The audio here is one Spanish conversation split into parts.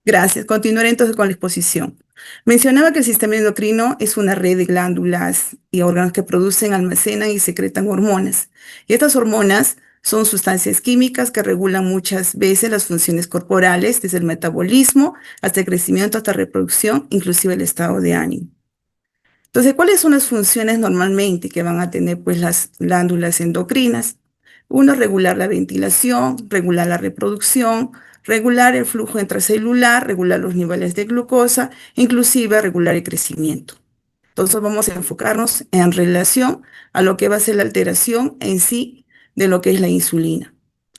Gracias. Continuaré entonces con la exposición. Mencionaba que el sistema endocrino es una red de glándulas y órganos que producen, almacenan y secretan hormonas. Y estas hormonas son sustancias químicas que regulan muchas veces las funciones corporales, desde el metabolismo hasta el crecimiento, hasta reproducción, inclusive el estado de ánimo. Entonces, ¿cuáles son las funciones normalmente que van a tener pues las glándulas endocrinas? Uno, regular la ventilación, regular la reproducción, regular el flujo intracelular, regular los niveles de glucosa, inclusive regular el crecimiento. Entonces vamos a enfocarnos en relación a lo que va a ser la alteración en sí de lo que es la insulina.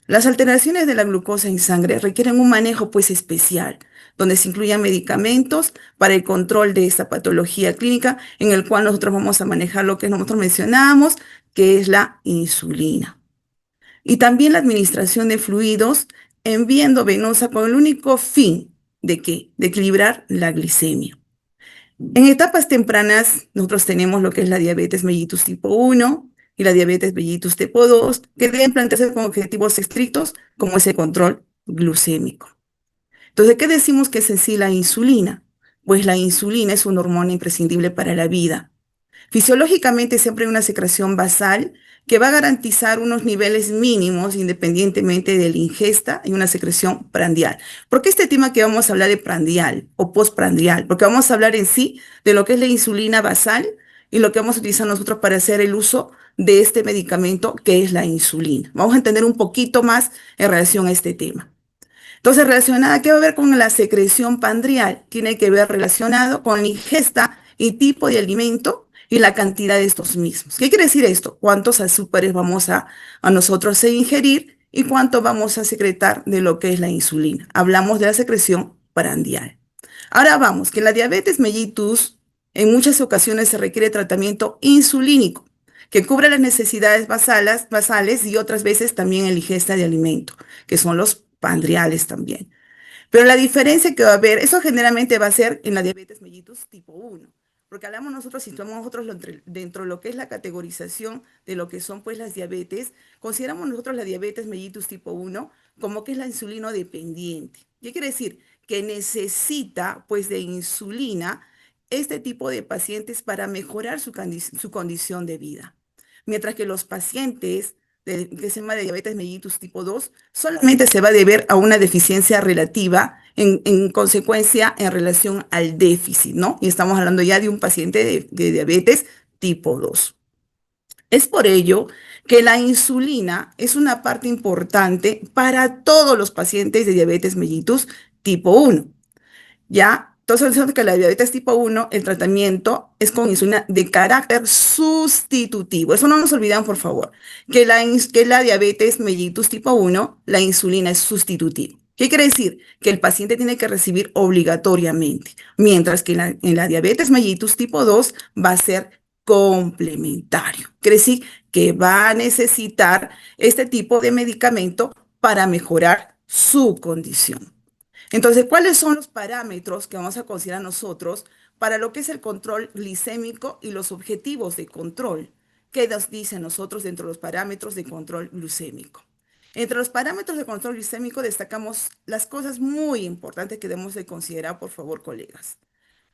Las alteraciones de la glucosa en sangre requieren un manejo pues especial, donde se incluyan medicamentos para el control de esta patología clínica, en el cual nosotros vamos a manejar lo que nosotros mencionamos, que es la insulina. Y también la administración de fluidos en vía endovenosa con el único fin de que de equilibrar la glicemia. En etapas tempranas, nosotros tenemos lo que es la diabetes mellitus tipo 1 y la diabetes mellitus tipo 2, que deben plantearse con objetivos estrictos, como ese control glucémico. Entonces, ¿qué decimos que es en sí la insulina? Pues la insulina es una hormona imprescindible para la vida. Fisiológicamente siempre hay una secreción basal que va a garantizar unos niveles mínimos independientemente de la ingesta y una secreción prandial. ¿Por qué este tema que vamos a hablar de prandial o postprandial? Porque vamos a hablar en sí de lo que es la insulina basal y lo que vamos a utilizar nosotros para hacer el uso de este medicamento que es la insulina. Vamos a entender un poquito más en relación a este tema. Entonces, relacionada, ¿qué va a ver con la secreción pandrial? Tiene que ver relacionado con la ingesta y tipo de alimento y la cantidad de estos mismos. ¿Qué quiere decir esto? ¿Cuántos azúcares vamos a nosotros a ingerir y cuánto vamos a secretar de lo que es la insulina? Hablamos de la secreción prandial. Ahora vamos, que en la diabetes mellitus en muchas ocasiones se requiere tratamiento insulínico que cubre las necesidades basales y otras veces también en la ingesta de alimento, que son los pandriales también. Pero la diferencia que va a haber, eso generalmente va a ser en la diabetes mellitus tipo 1, porque hablamos nosotros, situamos nosotros dentro de lo que es la categorización de lo que son pues las diabetes, consideramos nosotros la diabetes mellitus tipo 1 como que es la insulino dependiente. ¿Qué quiere decir? Que necesita pues de insulina este tipo de pacientes para mejorar su condición de vida. Mientras que los pacientes que se llama de diabetes mellitus tipo 2 solamente se va a deber a una deficiencia relativa en consecuencia en relación al déficit, ¿no? Y estamos hablando ya de un paciente de diabetes tipo 2. Es por ello que la insulina es una parte importante para todos los pacientes de diabetes mellitus tipo 1. ¿Ya? Entonces, diciendo que la diabetes tipo 1, el tratamiento es con insulina de carácter sustitutivo. Eso no nos olvidamos, por favor, que la diabetes mellitus tipo 1, la insulina es sustitutiva. ¿Qué quiere decir? Que el paciente tiene que recibir obligatoriamente, mientras que en la diabetes mellitus tipo 2 va a ser complementario. Quiere decir que va a necesitar este tipo de medicamento para mejorar su condición. Entonces, ¿cuáles son los parámetros que vamos a considerar nosotros para lo que es el control glicémico y los objetivos de control? ¿Qué nos dicen nosotros dentro de los parámetros de control glucémico? Entre los parámetros de control glicémico destacamos las cosas muy importantes que debemos de considerar, por favor, colegas.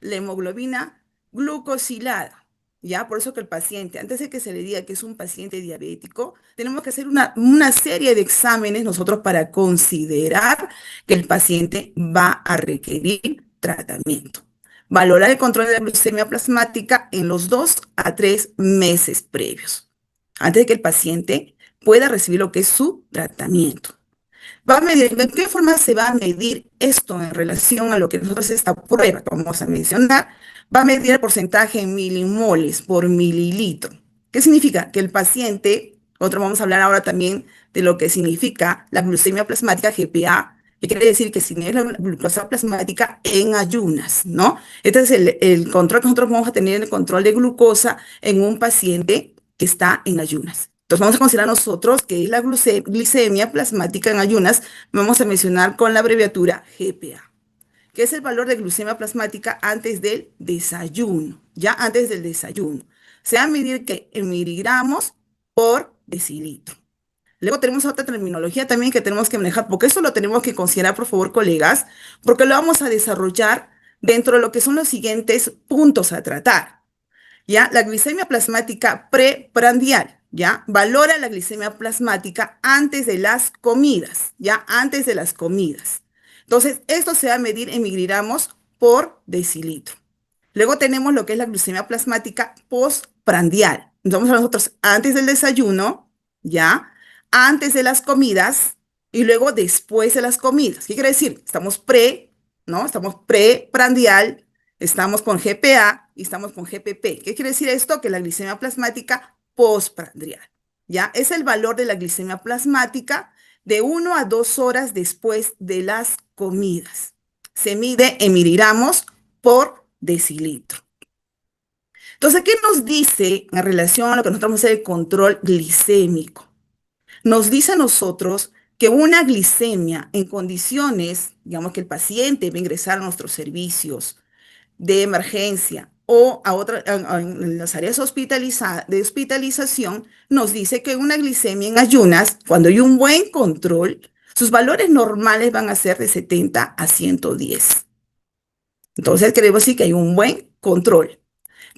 La hemoglobina glucosilada, ¿ya? Por eso que el paciente, antes de que se le diga que es un paciente diabético, tenemos que hacer una serie de exámenes nosotros para considerar que el paciente va a requerir tratamiento. Valorar el control de la glucemia plasmática en los 2 a 3 meses previos, antes de que el paciente pueda recibir lo que es su tratamiento. Va a medir, ¿de qué forma se va a medir esto en relación a lo que nosotros esta prueba que vamos a mencionar? Va a medir el porcentaje en milimoles por mililitro. ¿Qué significa? Que el paciente, otro vamos a hablar ahora también de lo que significa la glucemia plasmática GPA, que quiere decir que si no es la glucosa plasmática en ayunas, ¿no? Este es el control que nosotros vamos a tener, el control de glucosa en un paciente que está en ayunas. Entonces vamos a considerar nosotros que es la glicemia plasmática en ayunas, vamos a mencionar con la abreviatura GPA, que es el valor de glucemia plasmática antes del desayuno, ya antes del desayuno. Se va a medir que en miligramos por decilitro. Luego tenemos otra terminología también que tenemos que manejar, porque eso lo tenemos que considerar, por favor, colegas, porque lo vamos a desarrollar dentro de lo que son los siguientes puntos a tratar. ¿Ya? La glicemia plasmática preprandial, ¿ya? Valora la glicemia plasmática antes de las comidas, ¿ya? Antes de las comidas. Entonces, esto se va a medir en miligramos por decilitro. Luego tenemos lo que es la glucemia plasmática postprandial. Entonces, nosotros antes del desayuno, ¿ya? Antes de las comidas y luego después de las comidas. ¿Qué quiere decir? Estamos ¿no? Estamos preprandial, estamos con GPA y estamos con GPP. ¿Qué quiere decir esto? Que la glicemia plasmática postprandial, ¿ya? Es el valor de la glicemia plasmática de 1 a 2 horas después de las comidas. Se mide en miligramos por decilitro. Entonces, ¿qué nos dice en relación a lo que nosotros vamos a hacer el control glicémico? Nos dice a nosotros que una glicemia en condiciones, digamos que el paciente va a ingresar a nuestros servicios de emergencia o en las áreas de hospitalización, nos dice que una glicemia en ayunas, cuando hay un buen control, sus valores normales van a ser de 70 a 110. Entonces, queremos decir que hay un buen control.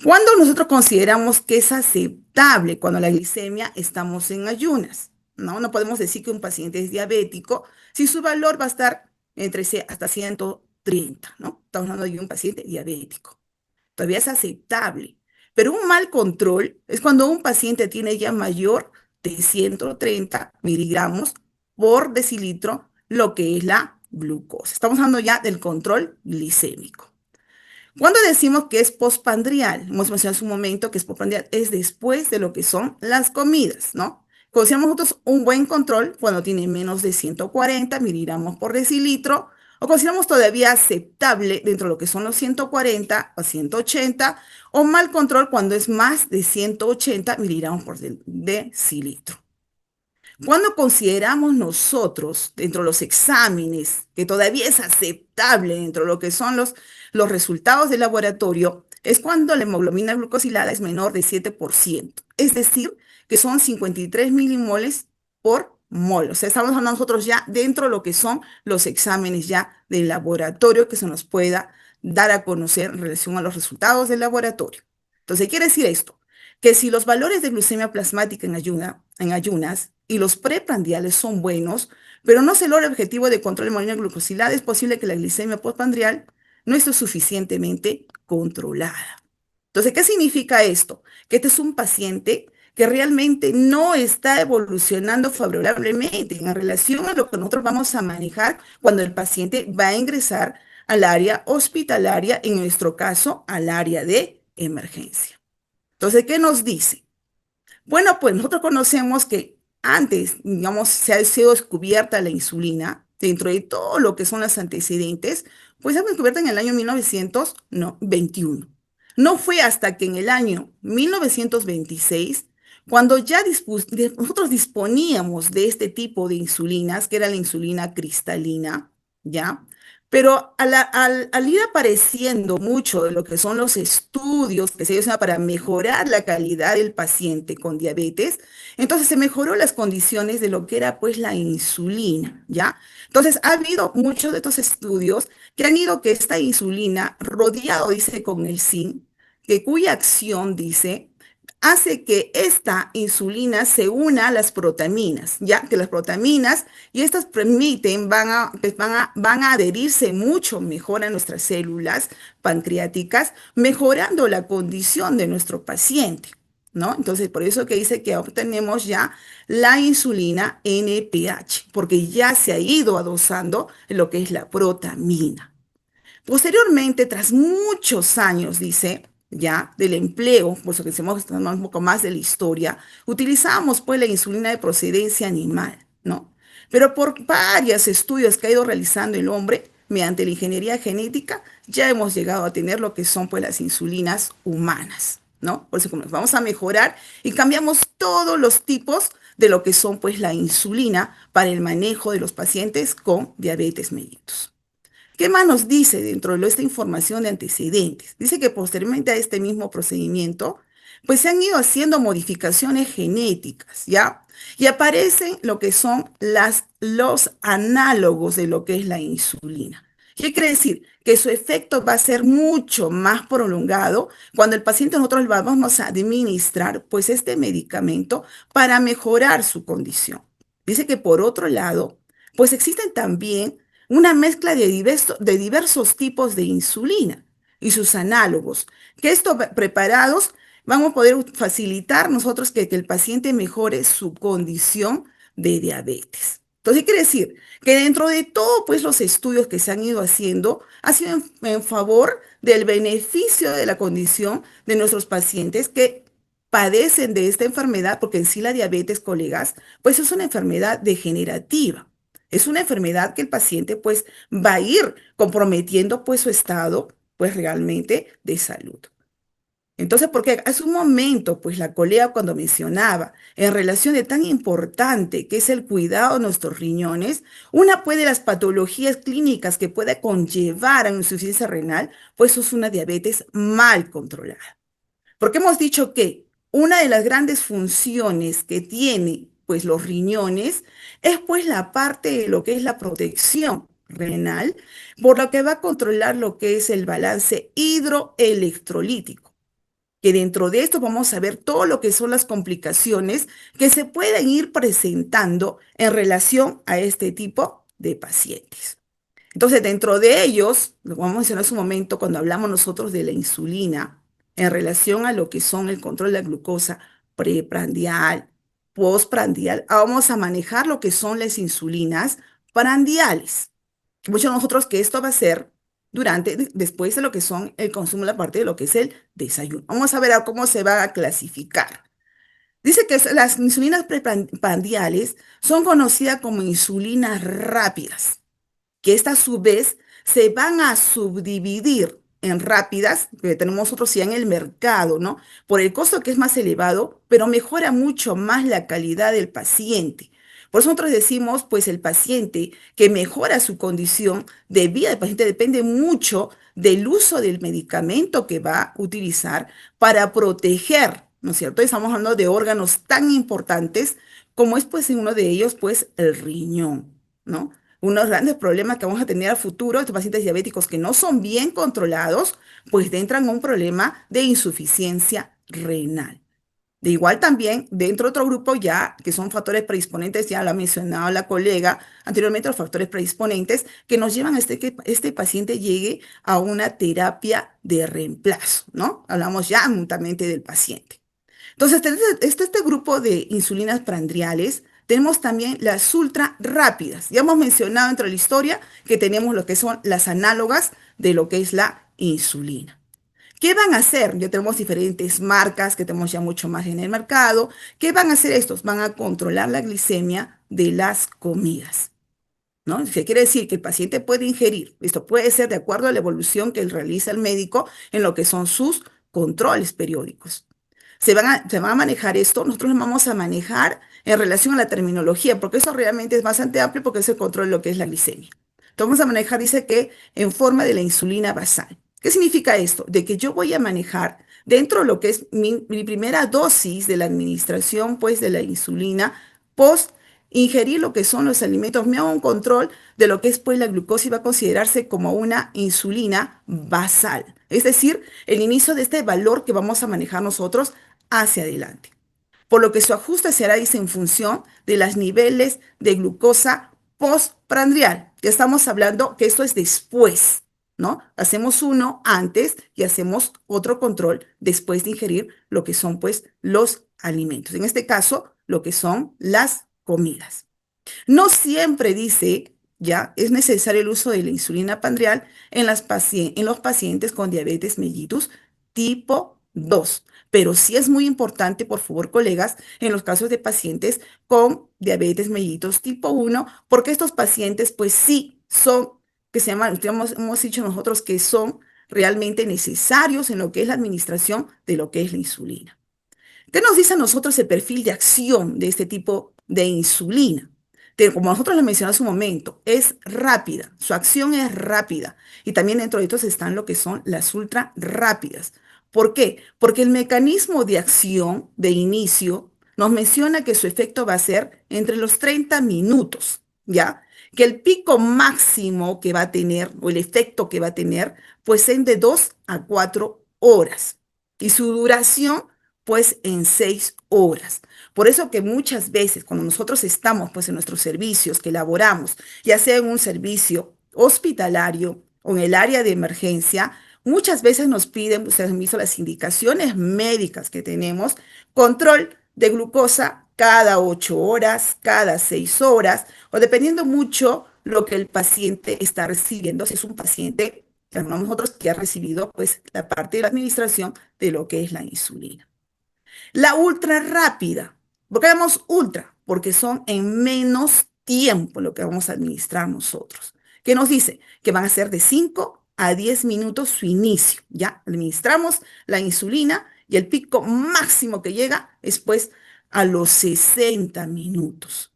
¿Cuándo nosotros consideramos que es aceptable cuando la glicemia estamos en ayunas? No, no podemos decir que un paciente es diabético si su valor va a estar hasta 130, ¿no? Estamos hablando de un paciente diabético. Todavía es aceptable. Pero un mal control es cuando un paciente tiene ya mayor de 130 miligramos por decilitro, lo que es la glucosa. Estamos hablando ya del control glicémico. Cuando decimos que es postprandial, hemos mencionado hace un momento que es postprandial, es después de lo que son las comidas, ¿no? Consideramos nosotros un buen control cuando tiene menos de 140 miligramos por decilitro, o consideramos todavía aceptable dentro de lo que son los 140 o 180, o mal control cuando es más de 180 miligramos por decilitro. Cuando consideramos nosotros, dentro de los exámenes, que todavía es aceptable dentro de lo que son los resultados del laboratorio, es cuando la hemoglobina glucosilada es menor de 7%, es decir, que son 53 milimoles por mol. O sea, estamos hablando nosotros ya dentro de lo que son los exámenes ya del laboratorio que se nos pueda dar a conocer en relación a los resultados del laboratorio. Entonces, quiere decir esto, que si los valores de glucemia plasmática en ayunas y los preprandiales son buenos, pero no se logra el objetivo de control de hemoglobina glucosilada, es posible que la glicemia postprandial no esté suficientemente controlada. Entonces, ¿qué significa esto? Que este es un paciente que realmente no está evolucionando favorablemente en relación a lo que nosotros vamos a manejar cuando el paciente va a ingresar al área hospitalaria, en nuestro caso, al área de emergencia. Entonces, ¿qué nos dice? Bueno, pues nosotros conocemos que antes, digamos, se ha sido descubierta la insulina dentro de todo lo que son los antecedentes, pues se ha descubierto en el año 1921. No fue hasta que en el año 1926, cuando ya nosotros disponíamos de este tipo de insulinas, que era la insulina cristalina, ¿ya? Pero al ir apareciendo mucho de lo que son los estudios que se usan para mejorar la calidad del paciente con diabetes, entonces se mejoró las condiciones de lo que era pues la insulina, ¿ya? Entonces ha habido muchos de estos estudios que han ido que esta insulina, rodeado, dice, con el zinc, que cuya acción, dice, hace que esta insulina se una a las protaminas, ya que las protaminas y estas permiten, van a adherirse mucho mejor a nuestras células pancreáticas, mejorando la condición de nuestro paciente, ¿no? Entonces, por eso que dice que obtenemos ya la insulina NPH, porque ya se ha ido adosando lo que es la protamina. Posteriormente, tras muchos años, dice, ya, del empleo, por eso que decimos un poco más de la historia, utilizábamos pues la insulina de procedencia animal, ¿no? Pero por varios estudios que ha ido realizando el hombre, mediante la ingeniería genética, ya hemos llegado a tener lo que son pues las insulinas humanas, ¿no? Por eso como vamos a mejorar y cambiamos todos los tipos de lo que son pues la insulina para el manejo de los pacientes con diabetes mellitus. ¿Qué más nos dice dentro de esta información de antecedentes? Dice que posteriormente a este mismo procedimiento, pues se han ido haciendo modificaciones genéticas, ¿ya? Y aparecen lo que son los análogos de lo que es la insulina. ¿Qué quiere decir? Que su efecto va a ser mucho más prolongado cuando el paciente nosotros le vamos a administrar pues este medicamento para mejorar su condición. Dice que por otro lado, pues existen también una mezcla de diversos tipos de insulina y sus análogos, que estos preparados vamos a poder facilitar nosotros que el paciente mejore su condición de diabetes. Entonces, quiere decir que dentro de todo, pues los estudios que se han ido haciendo, ha sido en favor del beneficio de la condición de nuestros pacientes que padecen de esta enfermedad, porque en sí la diabetes, colegas, pues es una enfermedad degenerativa. Es una enfermedad que el paciente pues va a ir comprometiendo pues su estado pues realmente de salud. Entonces, porque hace un momento, pues la colega cuando mencionaba en relación de tan importante que es el cuidado de nuestros riñones, una puede las patologías clínicas que puede conllevar a una insuficiencia renal, pues eso es una diabetes mal controlada. Porque hemos dicho que una de las grandes funciones que tiene pues los riñones es pues la parte de lo que es la protección renal, por lo que va a controlar lo que es el balance hidroelectrolítico, que dentro de esto vamos a ver todo lo que son las complicaciones que se pueden ir presentando en relación a este tipo de pacientes. Entonces, dentro de ellos, lo vamos a mencionar hace un momento cuando hablamos nosotros de la insulina, en relación a lo que son el control de la glucosa preprandial, postprandial, vamos a manejar lo que son las insulinas prandiales. Muchos de nosotros que esto va a ser después de lo que son el consumo de la parte de lo que es el desayuno. Vamos a ver cómo se va a clasificar. Dice que las insulinas preprandiales son conocidas como insulinas rápidas, que estas a su vez se van a subdividir en rápidas, que tenemos nosotros ya en el mercado, ¿no? Por el costo que es más elevado, pero mejora mucho más la calidad del paciente. Por eso nosotros decimos, pues el paciente que mejora su condición de vida del paciente depende mucho del uso del medicamento que va a utilizar para proteger, ¿no es cierto? Estamos hablando de órganos tan importantes como es pues en uno de ellos, pues el riñón, ¿no? Unos grandes problemas que vamos a tener al futuro, estos pacientes diabéticos que no son bien controlados, pues entran en un problema de insuficiencia renal. De igual también, dentro de otro grupo ya, que son factores predisponentes, ya lo ha mencionado la colega anteriormente, los factores predisponentes que nos llevan a que este paciente llegue a una terapia de reemplazo, ¿no? Hablamos ya mutuamente del paciente. Entonces, este grupo de insulinas prandiales, tenemos también las ultra rápidas. Ya hemos mencionado dentro de la historia que tenemos lo que son las análogas de lo que es la insulina. ¿Qué van a hacer? Ya tenemos diferentes marcas que tenemos ya mucho más en el mercado. ¿Qué van a hacer estos? Van a controlar la glicemia de las comidas, ¿no? ¿Qué quiere decir? Que el paciente puede ingerir. Esto puede ser de acuerdo a la evolución que realiza el médico en lo que son sus controles periódicos. Se van a manejar esto, nosotros lo vamos a manejar en relación a la terminología, porque eso realmente es bastante amplio porque es el control de lo que es la glicemia. Entonces vamos a manejar, dice que en forma de la insulina basal. ¿Qué significa esto? De que yo voy a manejar dentro de lo que es mi primera dosis de la administración, pues, de la insulina, post ingerir lo que son los alimentos, me hago un control de lo que es pues la glucosa y va a considerarse como una insulina basal, es decir, el inicio de este valor que vamos a manejar nosotros hacia adelante. Por lo que su ajuste será, dice, en función de los niveles de glucosa postprandial. Ya estamos hablando que esto es después, ¿no? Hacemos uno antes y hacemos otro control después de ingerir lo que son pues los alimentos. En este caso, lo que son las comidas. No siempre dice, ya, es necesario el uso de la insulina prandial en los pacientes con diabetes mellitus tipo 2, pero sí es muy importante, por favor, colegas, en los casos de pacientes con diabetes mellitus tipo 1, porque estos pacientes, pues sí, son, que se llaman, hemos dicho nosotros que son realmente necesarios en lo que es la administración de lo que es la insulina. ¿Qué nos dice a nosotros el perfil de acción de este tipo de insulina? Como nosotros lo mencionamos hace un momento, es rápida, su acción es rápida. Y también dentro de estos están lo que son las ultra rápidas. ¿Por qué? Porque el mecanismo de acción de inicio nos menciona que su efecto va a ser entre los 30 minutos, ¿ya? Que el pico máximo que va a tener o el efecto que va a tener, pues en de 2 a 4 horas. Y su duración, pues en 6 horas. Por eso que muchas veces cuando nosotros estamos pues en nuestros servicios que elaboramos, ya sea en un servicio hospitalario o en el área de emergencia, muchas veces nos piden, ustedes han visto las indicaciones médicas que tenemos, control de glucosa cada 8 horas, cada 6 horas, o dependiendo mucho lo que el paciente está recibiendo, si es un paciente, que nosotros que ha recibido pues la parte de la administración de lo que es la insulina. La ultra rápida. ¿Por qué llamamos ultra? Porque son en menos tiempo lo que vamos a administrar nosotros. ¿Qué nos dice? Que van a ser de 5 a 10 minutos su inicio. Ya administramos la insulina y el pico máximo que llega es pues a los 60 minutos.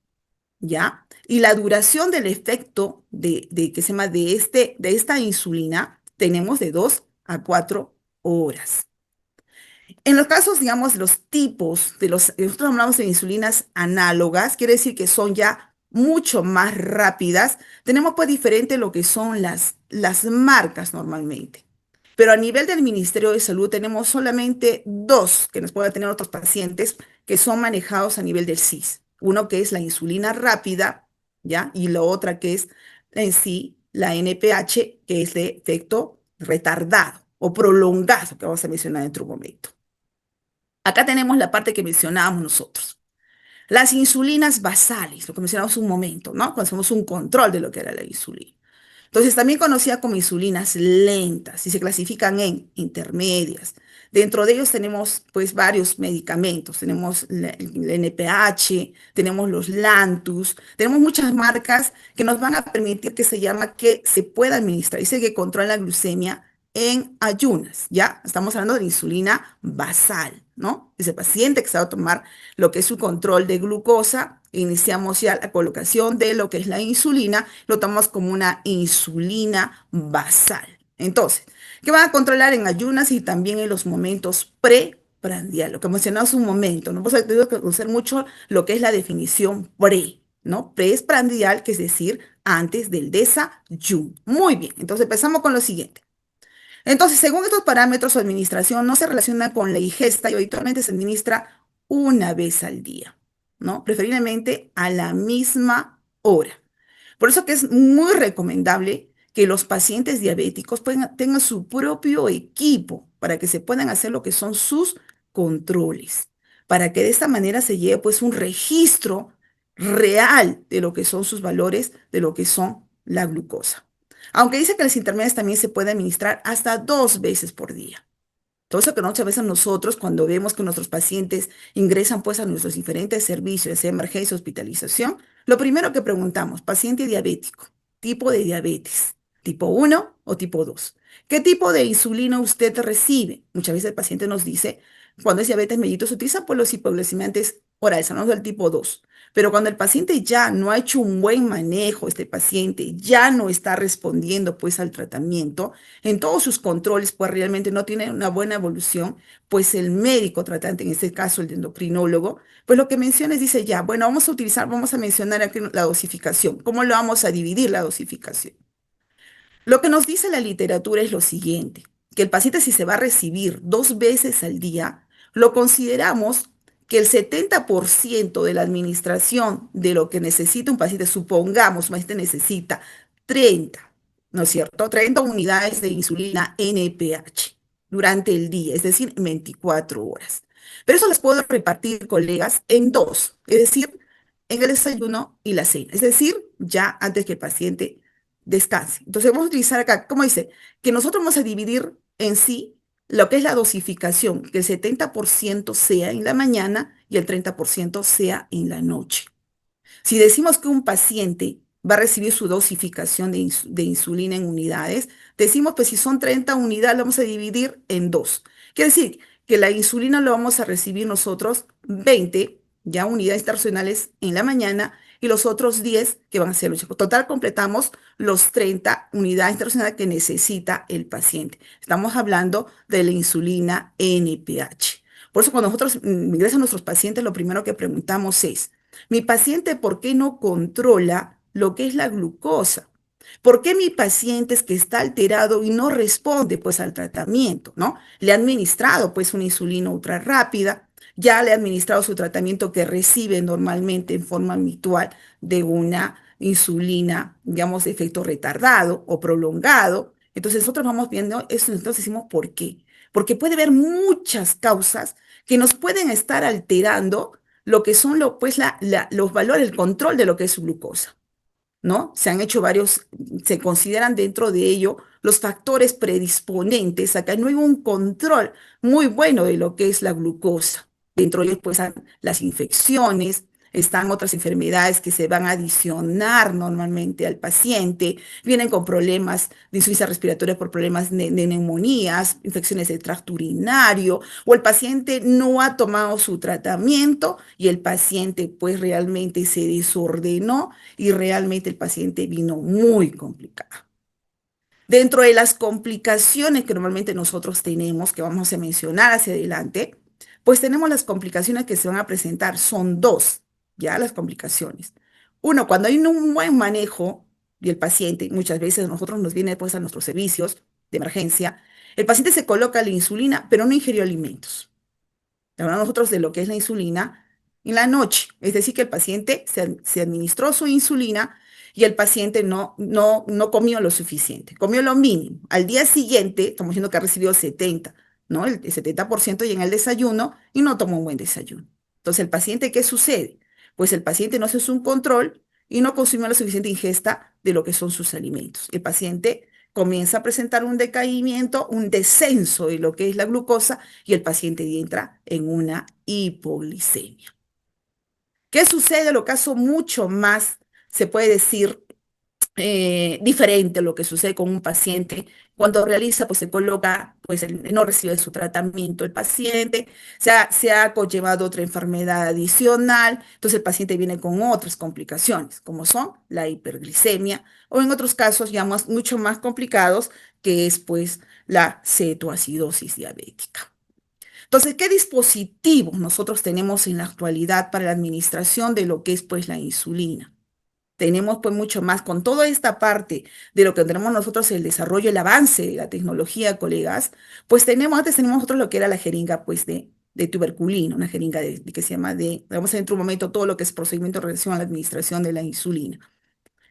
¿Ya? Y la duración del efecto que se llama de esta insulina tenemos de 2 a 4 horas. En los casos, digamos, los tipos de nosotros hablamos de insulinas análogas, quiere decir que son ya mucho más rápidas. Tenemos pues diferente lo que son las marcas normalmente. Pero a nivel del Ministerio de Salud tenemos solamente dos que nos pueden tener otros pacientes que son manejados a nivel del CIS. Uno que es la insulina rápida, ¿ya? Y la otra que es en sí la NPH, que es de efecto retardado o prolongado, que vamos a mencionar en otro momento. Acá tenemos la parte que mencionábamos nosotros. Las insulinas basales, lo que mencionamos un momento, ¿no? Cuando hacemos un control de lo que era la insulina. Entonces, también conocida como insulinas lentas y se clasifican en intermedias. Dentro de ellos tenemos pues varios medicamentos. Tenemos el NPH, tenemos los Lantus, tenemos muchas marcas que nos van a permitir que se llama que se pueda administrar. Dice que controla la glucemia en ayunas, ¿ya? Estamos hablando de la insulina basal, ¿no? Ese paciente que se va a tomar lo que es su control de glucosa, iniciamos ya la colocación de lo que es la insulina, lo tomamos como una insulina basal. Entonces, ¿qué van a controlar en ayunas y también en los momentos preprandial? Lo que mencionamos un momento, ¿no? Pues tengo que conocer mucho lo que es la definición pre, ¿no? Pre es prandial, que es decir, antes del desayuno. Muy bien, entonces empezamos con lo siguiente. Entonces, según estos parámetros, su administración no se relaciona con la ingesta y habitualmente se administra una vez al día, ¿no? Preferiblemente a la misma hora. Por eso que es muy recomendable que los pacientes diabéticos tengan su propio equipo para que se puedan hacer lo que son sus controles, para que de esta manera se lleve pues un registro real de lo que son sus valores, de lo que son la glucosa. Aunque dice que las intermedias también se puede administrar hasta 2 veces por día. Todo eso que muchas veces nosotros, cuando vemos que nuestros pacientes ingresan pues a nuestros diferentes servicios, sea emergencia, hospitalización, lo primero que preguntamos, paciente diabético, tipo de diabetes, tipo 1 o tipo 2. ¿Qué tipo de insulina usted recibe? Muchas veces el paciente nos dice, cuando es diabetes mellitus, se utiliza por los hipoglucemiantes orales, hablamos del tipo 2. Pero cuando el paciente ya no ha hecho un buen manejo, este paciente ya no está respondiendo pues al tratamiento, en todos sus controles, pues realmente no tiene una buena evolución, pues el médico tratante, en este caso el endocrinólogo, pues lo que menciona es, dice ya, bueno, vamos a mencionar aquí la dosificación. ¿Cómo lo vamos a dividir la dosificación? Lo que nos dice la literatura es lo siguiente, que el paciente si se va a recibir 2 veces al día, lo consideramos que el 70% de la administración de lo que necesita un paciente, supongamos, un paciente necesita 30, ¿no es cierto? 30 unidades de insulina NPH durante el día, es decir, 24 horas. Pero eso las puedo repartir, colegas, en dos, es decir, en el desayuno y la cena, es decir, ya antes que el paciente descanse. Entonces vamos a utilizar acá, ¿cómo dice? Que nosotros vamos a dividir en sí lo que es la dosificación, que el 70% sea en la mañana y el 30% sea en la noche. Si decimos que un paciente va a recibir su dosificación de insulina en unidades, decimos pues si son 30 unidades, lo vamos a dividir en dos. Quiere decir que la insulina lo vamos a recibir nosotros 20 ya unidades internacionales en la mañana y los otros 10 que van a ser los chicos. Total, completamos los 30 unidades internacionales que necesita el paciente. Estamos hablando de la insulina NPH. Por eso cuando nosotros ingresan nuestros pacientes, lo primero que preguntamos es, mi paciente, ¿por qué no controla lo que es la glucosa? ¿Por qué mi paciente es que está alterado y no responde pues al tratamiento, ¿no? Le ha administrado pues una insulina ultra rápida, ya le ha administrado su tratamiento que recibe normalmente en forma habitual de una insulina, digamos, de efecto retardado o prolongado. Entonces nosotros vamos viendo eso, entonces decimos ¿por qué? Porque puede haber muchas causas que nos pueden estar alterando lo que son pues los valores, el control de lo que es su glucosa. ¿No? Se han hecho varios, se consideran dentro de ello los factores predisponentes a que no hay un control muy bueno de lo que es la glucosa. Dentro de ellos, pues, están las infecciones, están otras enfermedades que se van a adicionar normalmente al paciente, vienen con problemas de insuficiencia respiratoria por problemas de neumonías, infecciones del tracto urinario, o el paciente no ha tomado su tratamiento y el paciente pues realmente se desordenó y realmente el paciente vino muy complicado. Dentro de las complicaciones que normalmente nosotros tenemos, que vamos a mencionar hacia adelante, pues tenemos las complicaciones que se van a presentar. Son dos, ya las complicaciones. Uno, cuando hay un buen manejo del paciente, muchas veces nosotros nos viene pues a nuestros servicios de emergencia, el paciente se coloca la insulina, pero no ingirió alimentos. Hablamos nosotros de lo que es la insulina en la noche, es decir, que el paciente se administró su insulina y el paciente no comió lo suficiente, comió lo mínimo. Al día siguiente, estamos diciendo que ha recibido 70, ¿no? El 70% y en el desayuno y no tomó un buen desayuno. Entonces, el paciente, ¿qué sucede? Pues el paciente no hace un control y no consumió la suficiente ingesta de lo que son sus alimentos. El paciente comienza a presentar un decaimiento, un descenso de lo que es la glucosa y el paciente entra en una hipoglicemia. ¿Qué sucede? En lo caso mucho más, se puede decir, diferente a lo que sucede con un paciente cuando realiza, pues se coloca, pues no recibe su tratamiento el paciente, se ha conllevado otra enfermedad adicional, entonces el paciente viene con otras complicaciones, como son la hiperglicemia, o en otros casos ya mucho más complicados, que es pues la cetoacidosis diabética. Entonces, ¿qué dispositivos nosotros tenemos en la actualidad para la administración de lo que es pues la insulina? Tenemos pues mucho más con toda esta parte de lo que tenemos nosotros, el desarrollo, el avance de la tecnología, colegas, pues antes teníamos nosotros lo que era la jeringa pues de tuberculina, una jeringa que se llama vamos a ver dentro de un momento todo lo que es procedimiento en relación a la administración de la insulina.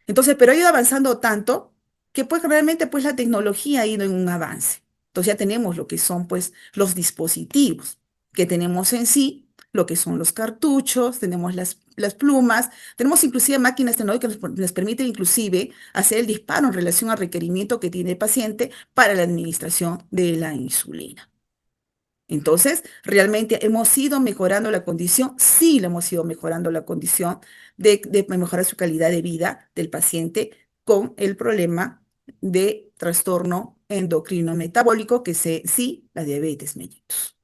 Entonces, pero ha ido avanzando tanto que pues realmente pues la tecnología ha ido en un avance. Entonces ya tenemos lo que son pues los dispositivos que tenemos en sí, lo que son los cartuchos, tenemos las plumas, tenemos inclusive máquinas tecnológicas que nos permiten inclusive hacer el disparo en relación al requerimiento que tiene el paciente para la administración de la insulina. Entonces, realmente hemos ido mejorando la condición, sí, le hemos ido mejorando la condición de mejorar su calidad de vida del paciente con el problema de trastorno endocrino metabólico, sí, la diabetes mellitus.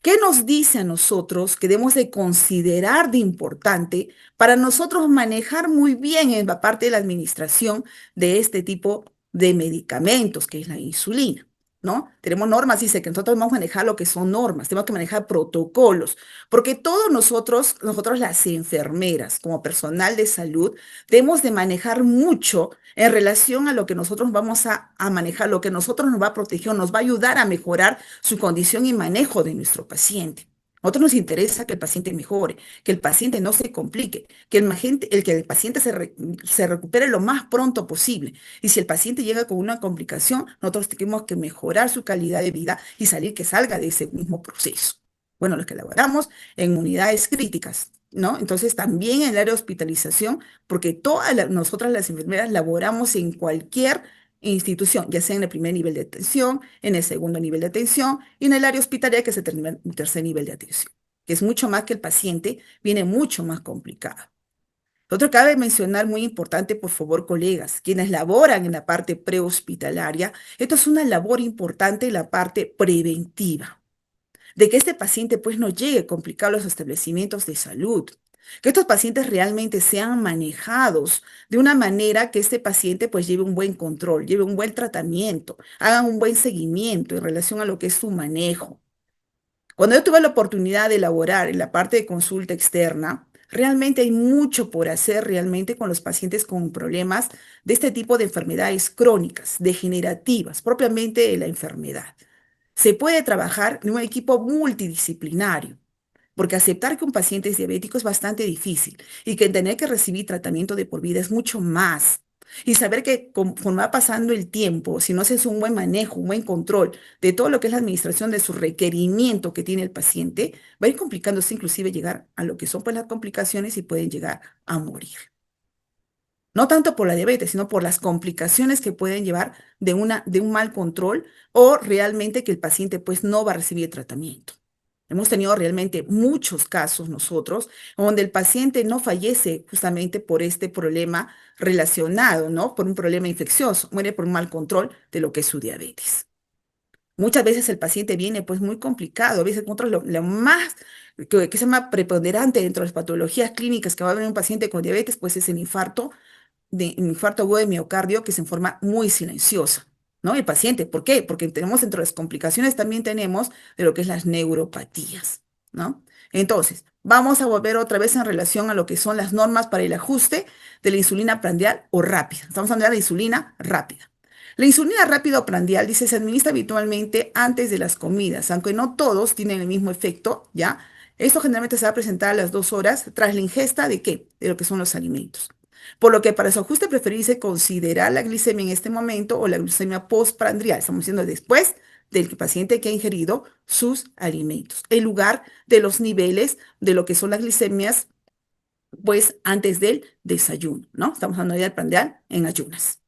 ¿Qué nos dice a nosotros que debemos de considerar de importante para nosotros manejar muy bien en la parte de la administración de este tipo de medicamentos, que es la insulina? ¿No? Tenemos normas, dice que nosotros vamos a manejar lo que son normas, tenemos que manejar protocolos, porque todos nosotros las enfermeras, como personal de salud, debemos de manejar mucho en relación a lo que nosotros vamos a manejar, lo que nosotros nos va a proteger, nos va a ayudar a mejorar su condición y manejo de nuestro paciente. A nosotros nos interesa que el paciente mejore, que el paciente no se complique, que el paciente se recupere lo más pronto posible. Y si el paciente llega con una complicación, nosotros tenemos que mejorar su calidad de vida y que salga de ese mismo proceso. Bueno, los que elaboramos en unidades críticas, ¿no? Entonces, también en el área de hospitalización, porque nosotras las enfermeras laboramos en cualquier institución, ya sea en el primer nivel de atención, en el segundo nivel de atención y en el área hospitalaria, que es el tercer nivel de atención, que es mucho más que el paciente, viene mucho más complicado. Lo otro que cabe mencionar, muy importante, por favor, colegas, quienes laboran en la parte prehospitalaria, esto es una labor importante en la parte preventiva, de que este paciente pues no llegue complicado a los establecimientos de salud. Que estos pacientes realmente sean manejados de una manera que este paciente pues lleve un buen control, lleve un buen tratamiento, hagan un buen seguimiento en relación a lo que es su manejo. Cuando yo tuve la oportunidad de elaborar en la parte de consulta externa, realmente hay mucho por hacer realmente con los pacientes con problemas de este tipo de enfermedades crónicas, degenerativas, propiamente de la enfermedad. Se puede trabajar en un equipo multidisciplinario, porque aceptar que un paciente es diabético es bastante difícil y que tener que recibir tratamiento de por vida es mucho más. Y saber que conforme va pasando el tiempo, si no haces un buen manejo, un buen control de todo lo que es la administración de su requerimiento que tiene el paciente, va a ir complicándose inclusive llegar a lo que son pues las complicaciones y pueden llegar a morir. No tanto por la diabetes, sino por las complicaciones que pueden llevar de un mal control o realmente que el paciente pues no va a recibir tratamiento. Hemos tenido realmente muchos casos nosotros donde el paciente no fallece justamente por este problema relacionado, ¿no? Por un problema infeccioso, muere por un mal control de lo que es su diabetes. Muchas veces el paciente viene pues muy complicado, a veces nosotros lo más que se llama preponderante dentro de las patologías clínicas que va a haber un paciente con diabetes, pues es el infarto de infarto agudo de miocardio que se forma muy silenciosa, ¿no? El paciente, ¿por qué? Porque tenemos entre las complicaciones también tenemos de lo que es las neuropatías, ¿no? Entonces, vamos a volver otra vez en relación a lo que son las normas para el ajuste de la insulina prandial o rápida. Estamos hablando de la insulina rápida. La insulina rápida o prandial, dice, se administra habitualmente antes de las comidas, aunque no todos tienen el mismo efecto, ¿ya? Esto generalmente se va a presentar a las 2 horas tras la ingesta de qué? De lo que son los alimentos. Por lo que para su ajuste preferirse considerar la glicemia en este momento o la glicemia postprandial. Estamos diciendo después del paciente que ha ingerido sus alimentos, en lugar de los niveles de lo que son las glicemias, pues antes del desayuno, ¿no? Estamos hablando ya del prandial en ayunas.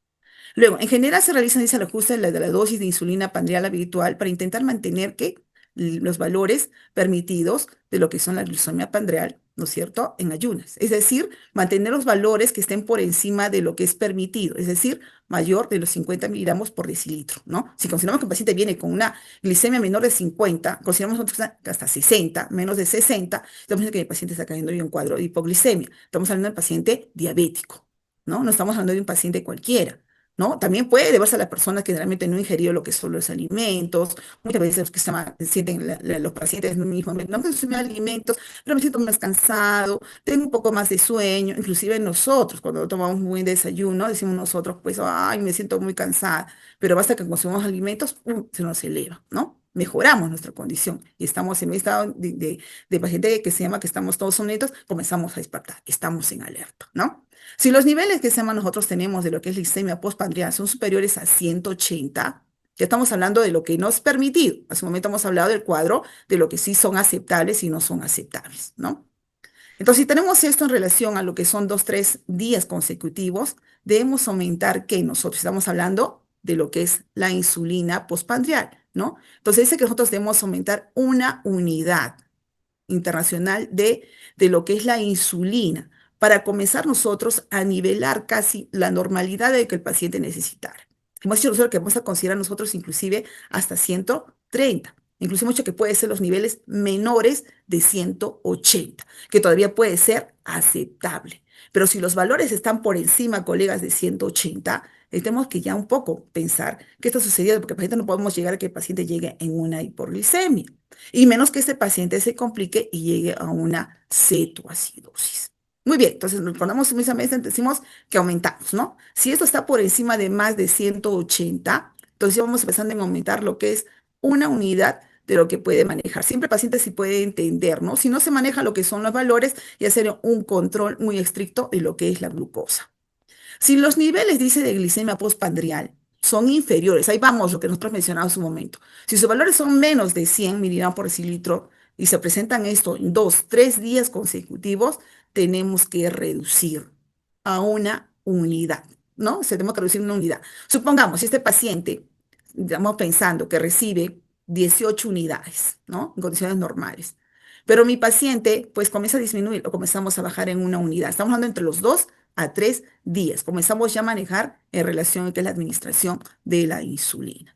Luego, en general se realizan, dice, el ajuste de la dosis de insulina pandrial habitual para intentar mantener que los valores permitidos de lo que son la glucosamia pandrial, ¿no es cierto?, en ayunas. Es decir, mantener los valores que estén por encima de lo que es permitido, es decir, mayor de los 50 miligramos por decilitro, ¿no? Si consideramos que un paciente viene con una glicemia menor de 50, consideramos nosotros hasta 60, menos de 60, estamos diciendo que el paciente está cayendo en un cuadro de hipoglicemia. Estamos hablando del paciente diabético, ¿no? No estamos hablando de un paciente cualquiera. ¿No? También puede deberse a las personas que realmente no ingerido lo que son los alimentos. Muchas veces los que sienten los pacientes mismos, no consumí alimentos, pero me siento más cansado, tengo un poco más de sueño. Inclusive nosotros, cuando tomamos un buen desayuno, decimos nosotros, pues, ay, me siento muy cansada, pero basta que consumamos alimentos, se nos eleva, ¿no? Mejoramos nuestra condición y estamos en un estado de paciente que se llama que estamos todos sonetos, comenzamos a despertar, estamos en alerta, ¿no? Si los niveles que se llama nosotros tenemos de lo que es glicemia postprandial son superiores a 180, ya estamos hablando de lo que no es permitido. Hace un momento hemos hablado del cuadro de lo que sí son aceptables y no son aceptables, ¿no? Entonces, si tenemos esto en relación a lo que son 2, 3 días consecutivos, debemos aumentar que nosotros estamos hablando de lo que es la insulina postprandial, ¿no? Entonces, dice que nosotros debemos aumentar 1 unidad internacional de lo que es la insulina, para comenzar nosotros a nivelar casi la normalidad de que el paciente necesitara. Hemos dicho nosotros que vamos a considerar nosotros inclusive hasta 130. Incluso mucho que puede ser los niveles menores de 180, que todavía puede ser aceptable. Pero si los valores están por encima, colegas, de 180, tenemos que ya un poco pensar qué está sucediendo, porque el paciente no podemos llegar a que el paciente llegue en una hipoglicemia. Y menos que este paciente se complique y llegue a una cetoacidosis. Muy bien, entonces nos ponemos inmediatamente, decimos que aumentamos, ¿no? Si esto está por encima de más de 180, entonces ya vamos empezando a aumentar lo que es 1 unidad de lo que puede manejar. Siempre el paciente sí puede entender, ¿no? Si no se maneja lo que son los valores y hacer un control muy estricto de lo que es la glucosa. Si los niveles, dice, de glicemia postprandial son inferiores, ahí vamos lo que nosotros mencionamos un momento. Si sus valores son menos de 100 miligramos por decilitro y se presentan esto en 2, 3 días consecutivos, tenemos que reducir a 1 unidad, ¿no? Se tenemos que reducir 1 unidad. Supongamos, si este paciente, estamos pensando que recibe 18 unidades, ¿no? En condiciones normales. Pero mi paciente, pues comienza a disminuir o comenzamos a bajar en 1 unidad. Estamos hablando entre los 2 a 3 días. Comenzamos ya a manejar en relación a que es la administración de la insulina.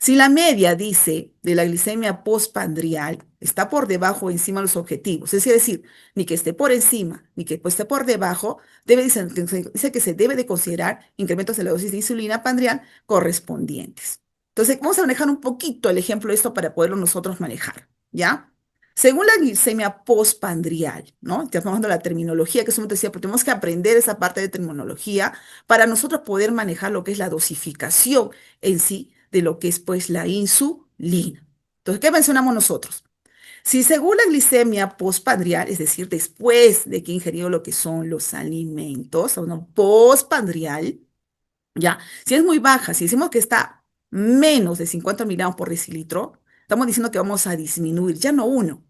Si la media, dice, de la glicemia postprandial está por debajo o encima de los objetivos, es decir, ni que esté por encima ni que esté por debajo, dice que se debe de considerar incrementos de la dosis de insulina pandrial correspondientes. Entonces, vamos a manejar un poquito el ejemplo de esto para poderlo nosotros manejar, ¿ya? Según la glicemia postpandrial, ¿no? Ya estamos hablando de la terminología, que eso me decía, pero tenemos que aprender esa parte de terminología para nosotros poder manejar lo que es la dosificación en sí de lo que es pues la insulina. Entonces, ¿qué mencionamos nosotros? Si según la glicemia postpandrial, es decir, después de que ingirió lo que son los alimentos, o no, postpandrial, ya, si es muy baja, si decimos que está menos de 50 miligramos por decilitro, estamos diciendo que vamos a disminuir, ya no uno,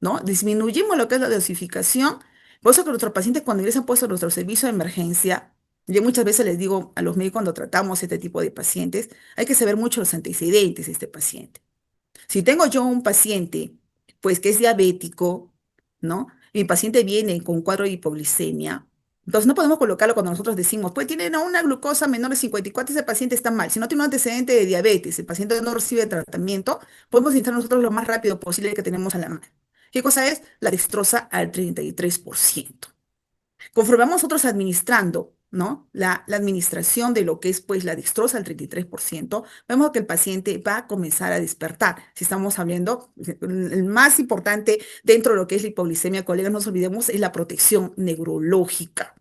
¿no? Disminuimos lo que es la dosificación. Por eso que nuestros pacientes cuando ingresan pues a nuestro servicio de emergencia, yo muchas veces les digo a los médicos cuando tratamos este tipo de pacientes, hay que saber mucho los antecedentes de este paciente. Si tengo yo un paciente, pues que es diabético, ¿no? Y mi paciente viene con un cuadro de hipoglicemia, entonces no podemos colocarlo cuando nosotros decimos, pues tiene una glucosa menor de 54, ese paciente está mal. Si no tiene un antecedente de diabetes, el paciente no recibe tratamiento, podemos intentar nosotros lo más rápido posible que tenemos a la mano. ¿Qué cosa es? La dextrosa al 33%. Conforme vamos nosotros administrando, ¿no? La administración de lo que es pues la dextrosa al 33%, vemos que el paciente va a comenzar a despertar. Si estamos hablando, el más importante dentro de lo que es la hipoglicemia, colegas, no nos olvidemos, es la protección neurológica.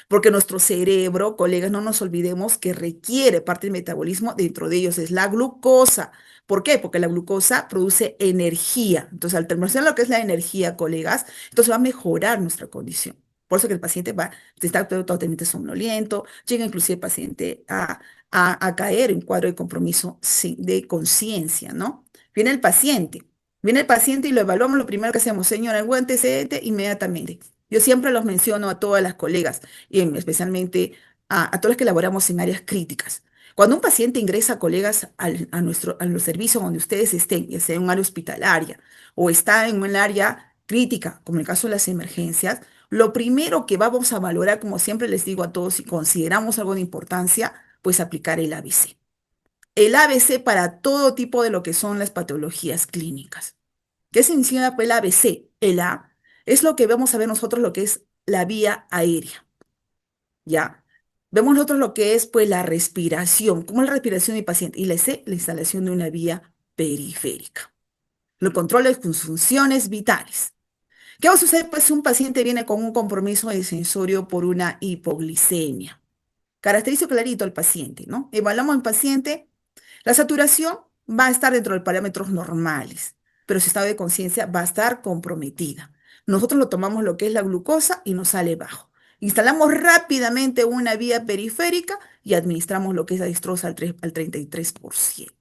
Porque nuestro cerebro, colegas, no nos olvidemos que requiere parte del metabolismo, dentro de ellos es la glucosa. ¿Por qué? Porque la glucosa produce energía. Entonces, al terminar lo que es la energía, colegas, entonces va a mejorar nuestra condición. Por eso que el paciente va a estar totalmente somnoliento, llega inclusive el paciente a caer en cuadro de compromiso de conciencia, ¿no? Viene el paciente, viene el paciente y lo evaluamos, lo primero que hacemos, señora, algún antecedente, inmediatamente. Yo siempre los menciono a todas las colegas y especialmente a todos los que elaboramos en áreas críticas. Cuando un paciente ingresa, colegas, a los servicios donde ustedes estén, ya sea en un área hospitalaria o está en un área crítica, como en el caso de las emergencias, lo primero que vamos a valorar, como siempre les digo a todos, si consideramos algo de importancia, pues aplicar el ABC. El ABC para todo tipo de lo que son las patologías clínicas. ¿Qué significa pues, el ABC? El A es lo que vamos a ver nosotros, lo que es la vía aérea. ¿Ya? Vemos nosotros lo que es pues la respiración, cómo es la respiración del paciente. Y la C, la instalación de una vía periférica. Lo controla sus funciones vitales. ¿Qué va a suceder pues si un paciente viene con un compromiso de sensorio por una hipoglicemia? Caracterizo clarito al paciente, ¿no? Evaluamos al paciente, la saturación va a estar dentro de parámetros normales, pero su estado de conciencia va a estar comprometida. Nosotros lo tomamos lo que es la glucosa y nos sale bajo. Instalamos rápidamente una vía periférica y administramos lo que es la dextrosa al 33%.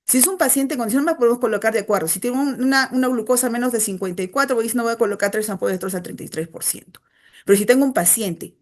Si es un paciente en condición, no podemos colocar de acuerdo. Si tiene una glucosa menos de 54, voy a decir, no voy a colocar 3 ampollas de dextrosa al 33%. Pero si tengo un paciente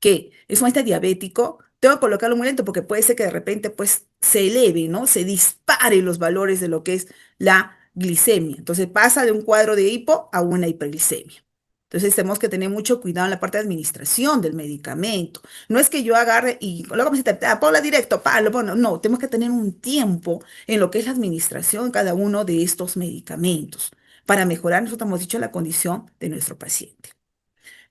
que es un este diabético, tengo que colocarlo muy lento porque puede ser que de repente pues se eleve, ¿no? Se dispare los valores de lo que es la glicemia. Entonces pasa de un cuadro de hipo a una hiperglicemia. Entonces tenemos que tener mucho cuidado en la parte de administración del medicamento. No es que yo agarre y luego me dice, ponla directo, palo, bueno, no, tenemos que tener un tiempo en lo que es la administración de cada uno de estos medicamentos para mejorar, nosotros hemos dicho, la condición de nuestro paciente.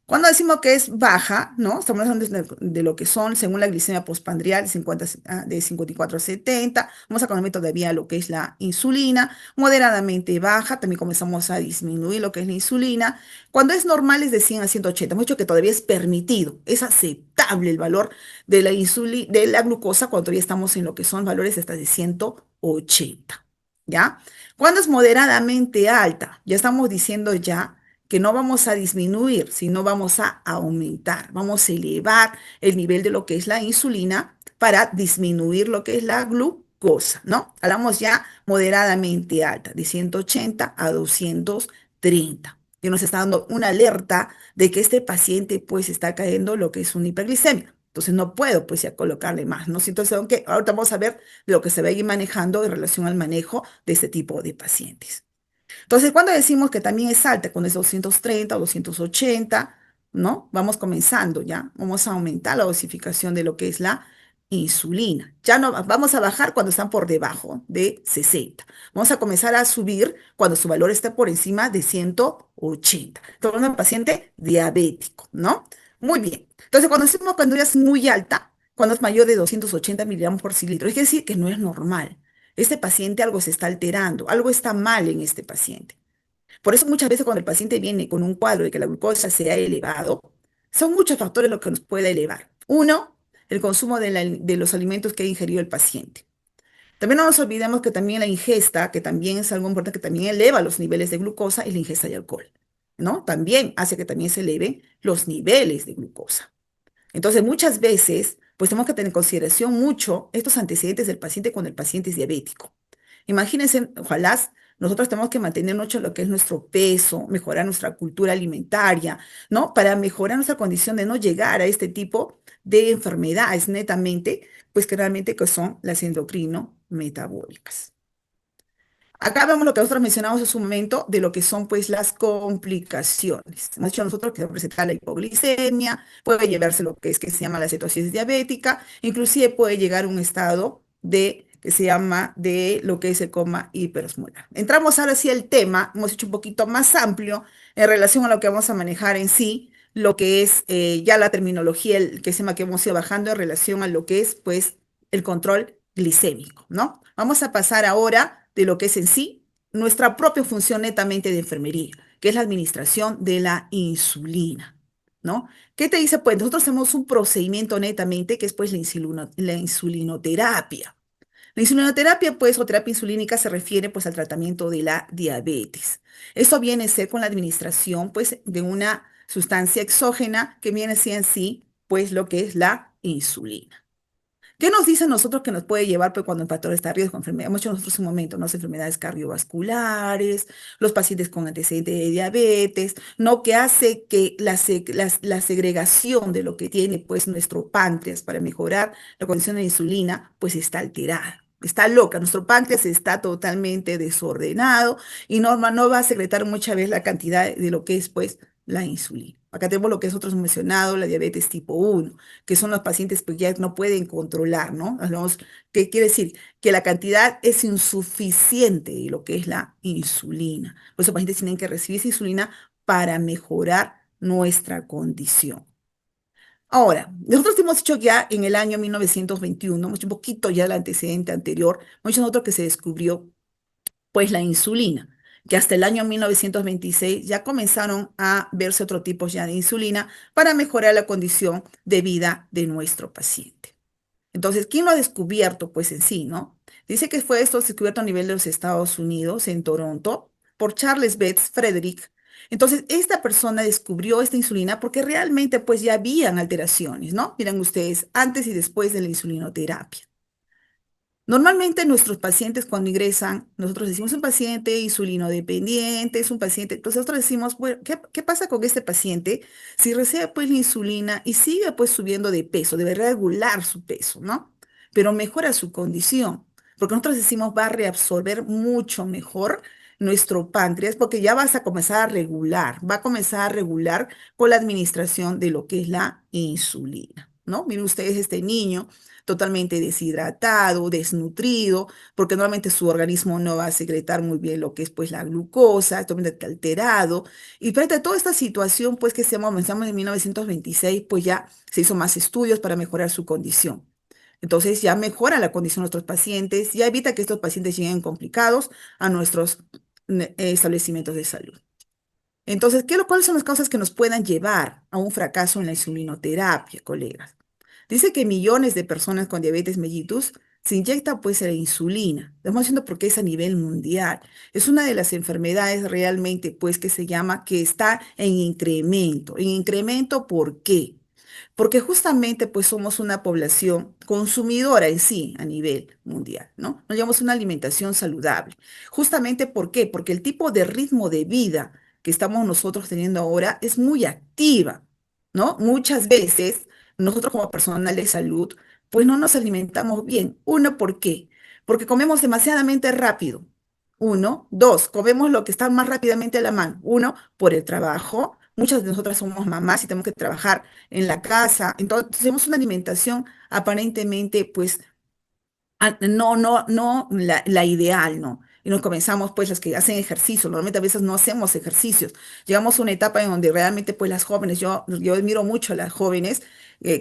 Cuando decimos que es baja, ¿no? Estamos hablando de lo que son, según la glicemia postprandial, de 54 a 70. Vamos a conocer todavía lo que es la insulina, moderadamente baja. También comenzamos a disminuir lo que es la insulina. Cuando es normal es de 100 a 180. Hemos dicho que todavía es permitido, es aceptable el valor de la de la glucosa cuando todavía estamos en lo que son valores hasta de 180. ¿Ya? Cuando es moderadamente alta, ya estamos diciendo ya que no vamos a disminuir, sino vamos a aumentar, vamos a elevar el nivel de lo que es la insulina para disminuir lo que es la glucosa, ¿no? Hablamos ya moderadamente alta, de 180 a 230, que nos está dando una alerta de que este paciente pues está cayendo lo que es una hiperglicemia. Entonces no puedo pues ya colocarle más, ¿no? Entonces, aunque ahorita vamos a ver lo que se va a ir manejando en relación al manejo de este tipo de pacientes. Entonces, cuando decimos que también es alta, cuando es 230 o 280, ¿no? Vamos comenzando ya, vamos a aumentar la dosificación de lo que es la insulina. Ya no vamos a bajar cuando están por debajo de 60. Vamos a comenzar a subir cuando su valor está por encima de 180. Todo un paciente diabético, ¿no? Muy bien. Entonces, cuando ya es muy alta, cuando es mayor de 280 miligramos por cilindro, es decir que no es normal. Este paciente algo se está alterando, algo está mal en este paciente. Por eso muchas veces cuando el paciente viene con un cuadro de que la glucosa se ha elevado, son muchos factores los que nos puede elevar. Uno, el consumo de los alimentos que ha ingerido el paciente. También no nos olvidemos que también la ingesta, que también es algo importante, que también eleva los niveles de glucosa y la ingesta de alcohol, ¿no? También hace que también se eleven los niveles de glucosa. Entonces, muchas veces, pues tenemos que tener en consideración mucho estos antecedentes del paciente cuando el paciente es diabético. Imagínense, ojalá nosotros tenemos que mantener mucho lo que es nuestro peso, mejorar nuestra cultura alimentaria, ¿no? Para mejorar nuestra condición de no llegar a este tipo de enfermedades netamente, pues que realmente que son las endocrino metabólicas. Acá vemos lo que nosotros mencionamos hace un momento de lo que son pues las complicaciones. Hemos dicho nosotros que presentar la hipoglicemia, puede llevarse lo que se llama la cetosis diabética, inclusive puede llegar a un estado de que se llama de lo que es el coma hiperosmolar. Entramos ahora sí al tema, hemos hecho un poquito más amplio en relación a lo que vamos a manejar en sí, lo que es ya la terminología, el que se llama que hemos ido bajando en relación a lo que es pues el control glicémico, ¿no? Vamos a pasar ahora de lo que es en sí nuestra propia función netamente de enfermería, que es la administración de la insulina, ¿no? ¿Qué te dice? Pues nosotros hacemos un procedimiento netamente que es pues la insulinoterapia. La insulinoterapia, pues, o terapia insulínica se refiere, pues, al tratamiento de la diabetes. Esto viene a ser con la administración, pues, de una sustancia exógena que viene a ser en sí, pues, lo que es la insulina. ¿Qué nos dicen nosotros que nos puede llevar pues, cuando el patógeno está a riesgo de enfermedad? Hemos dicho nosotros en un momento, ¿no? Las enfermedades cardiovasculares, los pacientes con antecedentes de diabetes, ¿no? Que hace que la segregación de lo que tiene pues nuestro páncreas para mejorar la condición de la insulina, pues está alterada. Está loca, nuestro páncreas está totalmente desordenado y no va a secretar muchas veces la cantidad de lo que es pues la insulina. Acá tenemos lo que nosotros hemos mencionado, la diabetes tipo 1 que son los pacientes pues, ya no pueden controlar, ¿no? Hablamos, ¿qué quiere decir? Que la cantidad es insuficiente de lo que es la insulina. Por eso los pacientes tienen que recibir esa insulina para mejorar nuestra condición. Ahora, nosotros hemos dicho ya en el año 1921, hemos hecho un poquito ya el antecedente anterior, hemos dicho nosotros que se descubrió pues la insulina, que hasta el año 1926 ya comenzaron a verse otro tipo ya de insulina para mejorar la condición de vida de nuestro paciente. Entonces, ¿quién lo ha descubierto? Pues en sí, ¿no? Dice que fue esto descubierto a nivel de los Estados Unidos, en Toronto, por Charles Betts Frederick. Entonces, esta persona descubrió esta insulina porque realmente pues ya habían alteraciones, ¿no? Miren ustedes, antes y después de la insulinoterapia. Normalmente nuestros pacientes cuando ingresan, nosotros decimos un paciente insulino dependiente, es un paciente, entonces nosotros decimos, bueno, ¿qué pasa con este paciente si recibe pues la insulina y sigue pues subiendo de peso, debe regular su peso, ¿no? Pero mejora su condición, porque nosotros decimos va a reabsorber mucho mejor nuestro páncreas porque ya vas a comenzar a regular, va a comenzar a regular con la administración de lo que es la insulina, ¿no? Miren ustedes este niño totalmente deshidratado, desnutrido, porque normalmente su organismo no va a secretar muy bien lo que es pues la glucosa, totalmente alterado. Y frente a toda esta situación, pues que comenzamos en 1926, pues ya se hizo más estudios para mejorar su condición. Entonces ya mejora la condición de nuestros pacientes, ya evita que estos pacientes lleguen complicados a nuestros establecimientos de salud. Entonces, ¿cuáles son las causas que nos puedan llevar a un fracaso en la insulinoterapia, colegas? Dice que millones de personas con diabetes mellitus se inyectan pues la insulina. Estamos diciendo porque es a nivel mundial. Es una de las enfermedades realmente pues que se llama que está en incremento. En incremento, ¿por qué? Porque justamente pues somos una población consumidora en sí a nivel mundial, ¿no? Nos llevamos una alimentación saludable. Justamente ¿por qué? Porque el tipo de ritmo de vida que estamos nosotros teniendo ahora es muy activa, ¿no? Muchas veces nosotros como personal de salud pues no nos alimentamos bien. Uno, ¿por qué? Porque comemos demasiadamente rápido. Uno, dos, comemos lo que está más rápidamente a la mano. Uno, por el trabajo, Muchas de nosotras somos mamás y tenemos que trabajar en la casa, entonces tenemos una alimentación aparentemente pues no la ideal, ¿no? Y nos comenzamos, pues, las que hacen ejercicio, normalmente a veces no hacemos ejercicios. Llegamos a una etapa en donde realmente, pues, las jóvenes, yo admiro mucho a las jóvenes,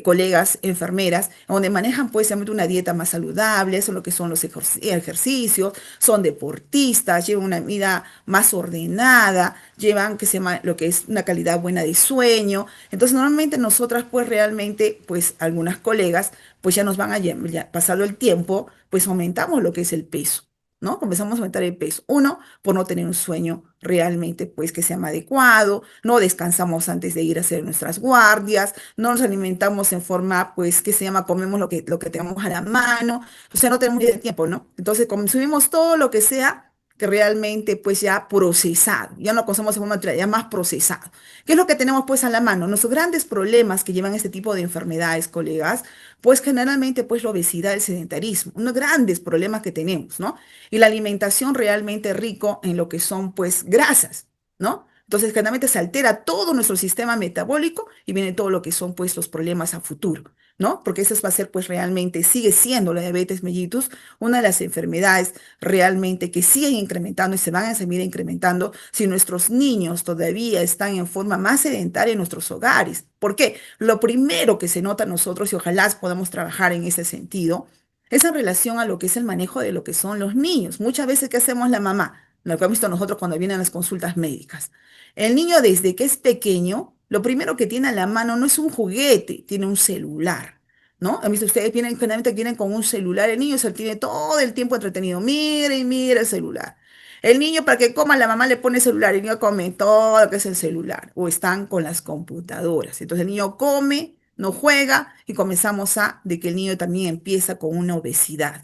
colegas, enfermeras, donde manejan, pues, realmente una dieta más saludable, eso es lo que son los ejercicios, son deportistas, llevan una vida más ordenada, llevan, que se llama, lo que es una calidad buena de sueño. Entonces, normalmente nosotras, pues, realmente, pues, algunas colegas, pues ya nos van a pasado el tiempo, pues aumentamos lo que es el peso, ¿no? Comenzamos a aumentar el peso. Uno, por no tener un sueño realmente, pues que sea más adecuado, no descansamos antes de ir a hacer nuestras guardias, no nos alimentamos en forma, pues, que se llama, comemos lo que tengamos a la mano, o sea, no tenemos ni el tiempo, ¿no? Entonces, consumimos todo lo que sea que realmente, pues, ya procesado, ya no consumimos en forma natural, ya más procesado. ¿Qué es lo que tenemos, pues, a la mano? Nuestros grandes problemas que llevan este tipo de enfermedades, colegas, pues generalmente pues la obesidad, el sedentarismo, unos grandes problemas que tenemos, ¿no? Y la alimentación realmente rico en lo que son pues grasas, ¿no? Entonces generalmente se altera todo nuestro sistema metabólico y viene todo lo que son pues los problemas a futuro, ¿no? Porque eso va a ser pues realmente, sigue siendo la diabetes mellitus una de las enfermedades realmente que siguen incrementando y se van a seguir incrementando si nuestros niños todavía están en forma más sedentaria en nuestros hogares. ¿Por qué? Lo primero que se nota a nosotros, y ojalá podamos trabajar en ese sentido, es en relación a lo que es el manejo de lo que son los niños. Muchas veces, ¿qué hacemos la mamá? Lo que hemos visto nosotros cuando vienen las consultas médicas. El niño desde que es pequeño, lo primero que tiene a la mano no es un juguete, tiene un celular. ¿No? Han visto ustedes, vienen, generalmente vienen con un celular, el niño se tiene todo el tiempo entretenido, mire y mire el celular. El niño para que coma, la mamá le pone celular, el niño come todo lo que es el celular, o están con las computadoras. Entonces el niño come, no juega, y comenzamos de que el niño también empieza con una obesidad.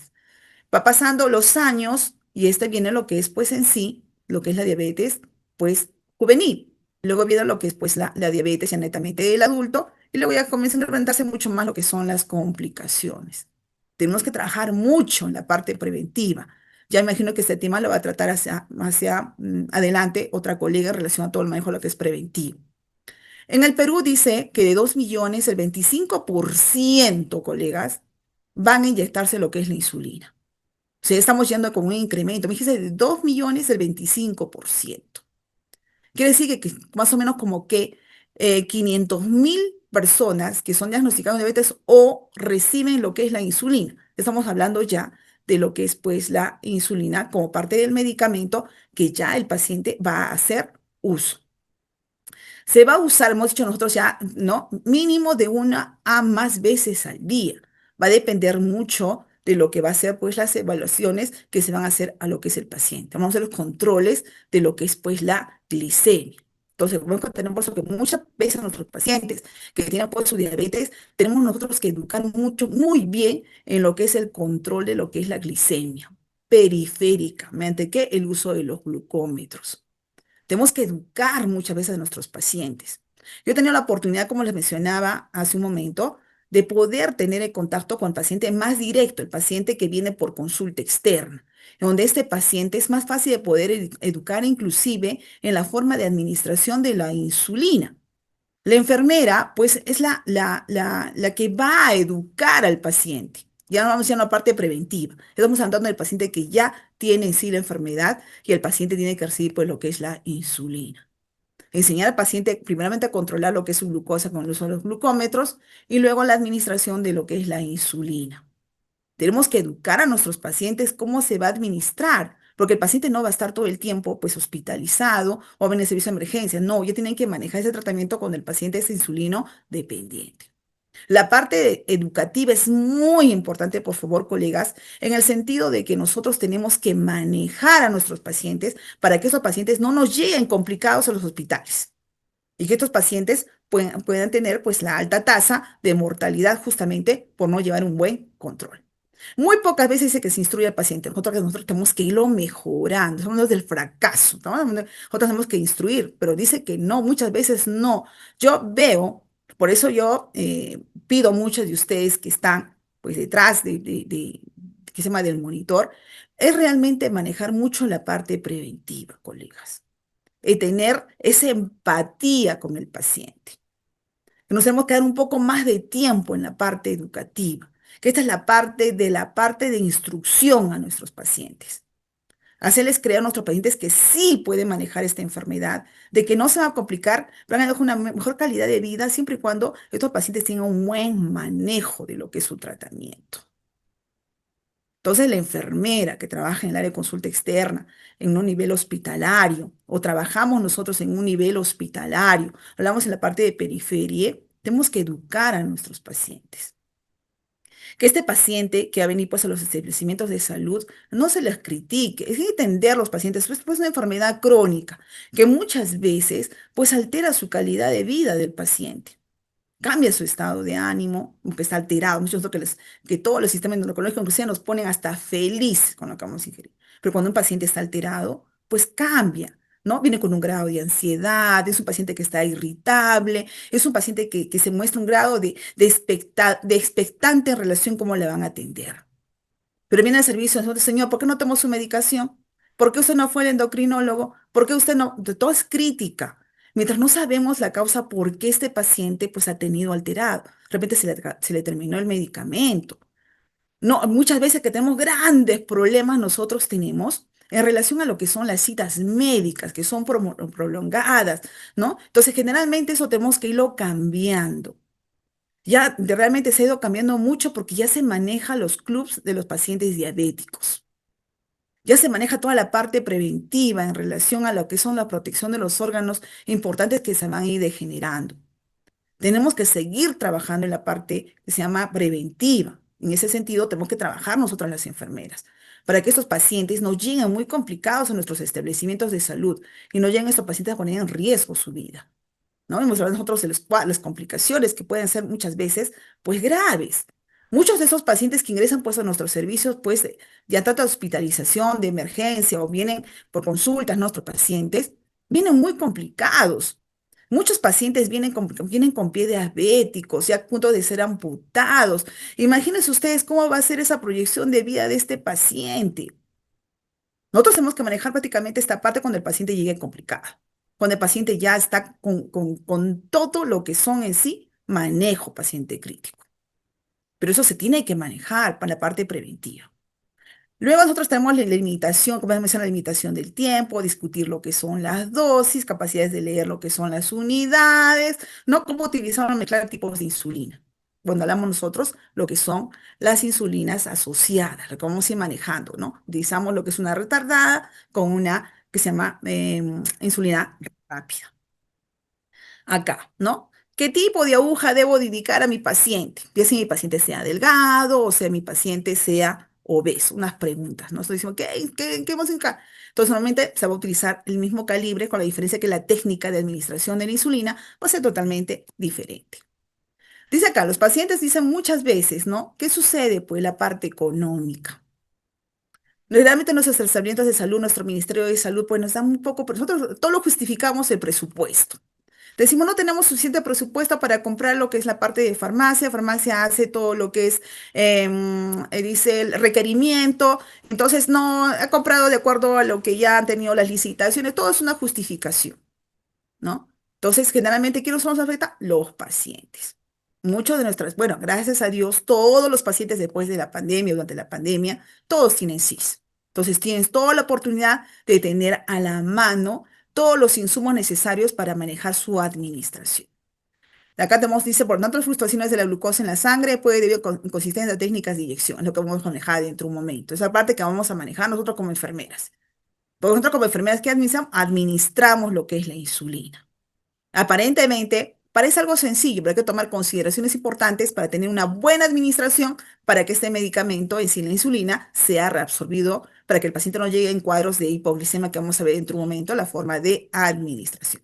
Va pasando los años y este viene lo que es pues en sí, lo que es la diabetes pues juvenil. Luego viene lo que es pues la diabetes ya netamente del adulto y luego ya comienzan a implementarse mucho más lo que son las complicaciones. Tenemos que trabajar mucho en la parte preventiva. Ya imagino que este tema lo va a tratar hacia adelante otra colega en relación a todo el manejo de lo que es preventivo. En el Perú dice que de 2 millones, el 25%, colegas, van a inyectarse lo que es la insulina. O sea, estamos yendo con un incremento. Me dijiste de 2 millones, el 25%. Quiere decir que más o menos como que 500.000 personas que son diagnosticadas de diabetes o reciben lo que es la insulina. Estamos hablando ya de lo que es pues la insulina como parte del medicamento que ya el paciente va a hacer uso. Se va a usar, hemos dicho nosotros ya, ¿no? Mínimo de una a más veces al día. Va a depender mucho de lo que va a ser, pues, las evaluaciones que se van a hacer a lo que es el paciente. Vamos a hacer los controles de lo que es, pues, la glicemia. Entonces, vamos a tener por eso que muchas veces nuestros pacientes que tienen, pues, su diabetes, tenemos nosotros que educar mucho, muy bien en lo que es el control de lo que es la glicemia periférica, mediante qué el uso de los glucómetros. Tenemos que educar muchas veces a nuestros pacientes. Yo he tenido la oportunidad, como les mencionaba hace un momento, de poder tener el contacto con el paciente más directo, el paciente que viene por consulta externa, en donde este paciente es más fácil de poder educar inclusive en la forma de administración de la insulina. La enfermera, pues, es la que va a educar al paciente. Ya no vamos a la parte preventiva. Estamos hablando del paciente que ya tiene en sí la enfermedad y el paciente tiene que recibir, pues, lo que es la insulina. Enseñar al paciente primeramente a controlar lo que es su glucosa con el uso de los glucómetros y luego la administración de lo que es la insulina. Tenemos que educar a nuestros pacientes cómo se va a administrar, porque el paciente no va a estar todo el tiempo pues hospitalizado o en el servicio de emergencia. No, ya tienen que manejar ese tratamiento cuando el paciente es insulino dependiente. La parte educativa es muy importante, por favor, colegas, en el sentido de que nosotros tenemos que manejar a nuestros pacientes para que esos pacientes no nos lleguen complicados a los hospitales y que estos pacientes puedan tener pues la alta tasa de mortalidad justamente por no llevar un buen control. Muy pocas veces dice que se instruye al paciente. Nosotros tenemos que irlo mejorando. Somos del fracaso, ¿no? Nosotros tenemos que instruir, pero dice que no, muchas veces no. Yo veo, por eso yo pido muchos de ustedes que están pues detrás ¿qué se llama? Del monitor, es realmente manejar mucho la parte preventiva, colegas. tener esa empatía con el paciente. Que nos tenemos que dar un poco más de tiempo en la parte educativa, que esta es la parte de instrucción a nuestros pacientes. Hacerles creer a nuestros pacientes que sí pueden manejar esta enfermedad, de que no se va a complicar, van a tener una mejor calidad de vida siempre y cuando estos pacientes tengan un buen manejo de lo que es su tratamiento. Entonces, la enfermera que trabaja en el área de consulta externa, en un nivel hospitalario, o trabajamos nosotros en un nivel hospitalario, hablamos en la parte de periferia, tenemos que educar a nuestros pacientes. Que este paciente que ha venido pues, a los establecimientos de salud no se les critique, es entender a los pacientes, pues, es una enfermedad crónica que muchas veces pues altera su calidad de vida del paciente, cambia su estado de ánimo, aunque está alterado. Muchos que, que todos los sistemas inmunológicos inclusive nos ponen hasta feliz con lo que vamos a ingerir. Pero cuando un paciente está alterado, pues cambia, ¿no? Viene con un grado de ansiedad, es un paciente que está irritable, es un paciente que se muestra un grado de expectante en relación a cómo le van a atender. Pero viene al servicio, nosotros, señor, ¿por qué no tomó su medicación? ¿Por qué usted no fue al endocrinólogo? ¿Por qué usted no? De todo es crítica. Mientras no sabemos la causa por qué este paciente pues ha tenido alterado. De repente se le terminó el medicamento. No, muchas veces que tenemos grandes problemas nosotros tenemos en relación a lo que son las citas médicas, que son prolongadas, ¿no? Entonces, generalmente eso tenemos que irlo cambiando. Realmente se ha ido cambiando mucho porque ya se maneja los clubs de los pacientes diabéticos. Ya se maneja toda la parte preventiva en relación a lo que son la protección de los órganos importantes que se van a ir degenerando. Tenemos que seguir trabajando en la parte que se llama preventiva. En ese sentido, tenemos que trabajar nosotras las enfermeras para que estos pacientes no lleguen muy complicados a nuestros establecimientos de salud y no lleguen estos pacientes a poner en riesgo su vida. ¿No? Hemos hablado nosotros de las complicaciones que pueden ser muchas veces, pues graves. Muchos de esos pacientes que ingresan pues a nuestros servicios, pues ya trata de hospitalización, de emergencia o vienen por consultas, nuestros pacientes, vienen muy complicados. Muchos pacientes vienen con pie diabéticos, ya a punto de ser amputados. Imagínense ustedes cómo va a ser esa proyección de vida de este paciente. Nosotros tenemos que manejar prácticamente esta parte cuando el paciente llegue complicado, cuando el paciente ya está con todo lo que son en sí manejo paciente crítico. Pero eso se tiene que manejar para la parte preventiva. Luego nosotros tenemos la limitación, como mencioné, la limitación del tiempo, discutir lo que son las dosis, capacidades de leer lo que son las unidades, ¿no? Cómo utilizar o mezclar tipos de insulina. Cuando hablamos nosotros, lo que son las insulinas asociadas, lo que vamos a ir manejando, ¿no? Utilizamos lo que es una retardada con una que se llama insulina rápida acá, ¿no? ¿Qué tipo de aguja debo dedicar a mi paciente? Ya si mi paciente sea delgado o sea mi paciente sea obeso. Unas preguntas, ¿no? Estoy diciendo, ¿qué vamos a indicar? Entonces, normalmente se va a utilizar el mismo calibre, con la diferencia que la técnica de administración de la insulina va a ser totalmente diferente. Dice acá, los pacientes dicen muchas veces, ¿no? ¿Qué sucede? Pues la parte económica. Realmente nuestros establecimientos de salud, nuestro Ministerio de Salud, pues nos dan un poco, pero nosotros todo lo justificamos el presupuesto. Decimos, no tenemos suficiente presupuesto para comprar lo que es la parte de farmacia. Farmacia hace todo lo que es, dice, el requerimiento. Entonces, no ha comprado de acuerdo a lo que ya han tenido las licitaciones. Todo es una justificación, ¿no? Entonces, generalmente, ¿quiénes nos afecta? Los pacientes. Muchos de nuestras, bueno, gracias a Dios, todos los pacientes después de la pandemia, durante la pandemia, todos tienen CIS. Entonces, tienes toda la oportunidad de tener a la mano todos los insumos necesarios para manejar su administración. Acá tenemos, dice, por tanto, las fluctuaciones de la glucosa en la sangre puede debido a inconsistencia de técnicas de inyección, es lo que vamos a manejar dentro de un momento. Esa parte que vamos a manejar nosotros como enfermeras. Porque nosotros como enfermeras, ¿qué administramos? Administramos lo que es la insulina. Aparentemente, parece algo sencillo, pero hay que tomar consideraciones importantes para tener una buena administración para que este medicamento, en sí la insulina, sea reabsorbido, para que el paciente no llegue en cuadros de hipoglicemia que vamos a ver dentro de un momento, la forma de administración.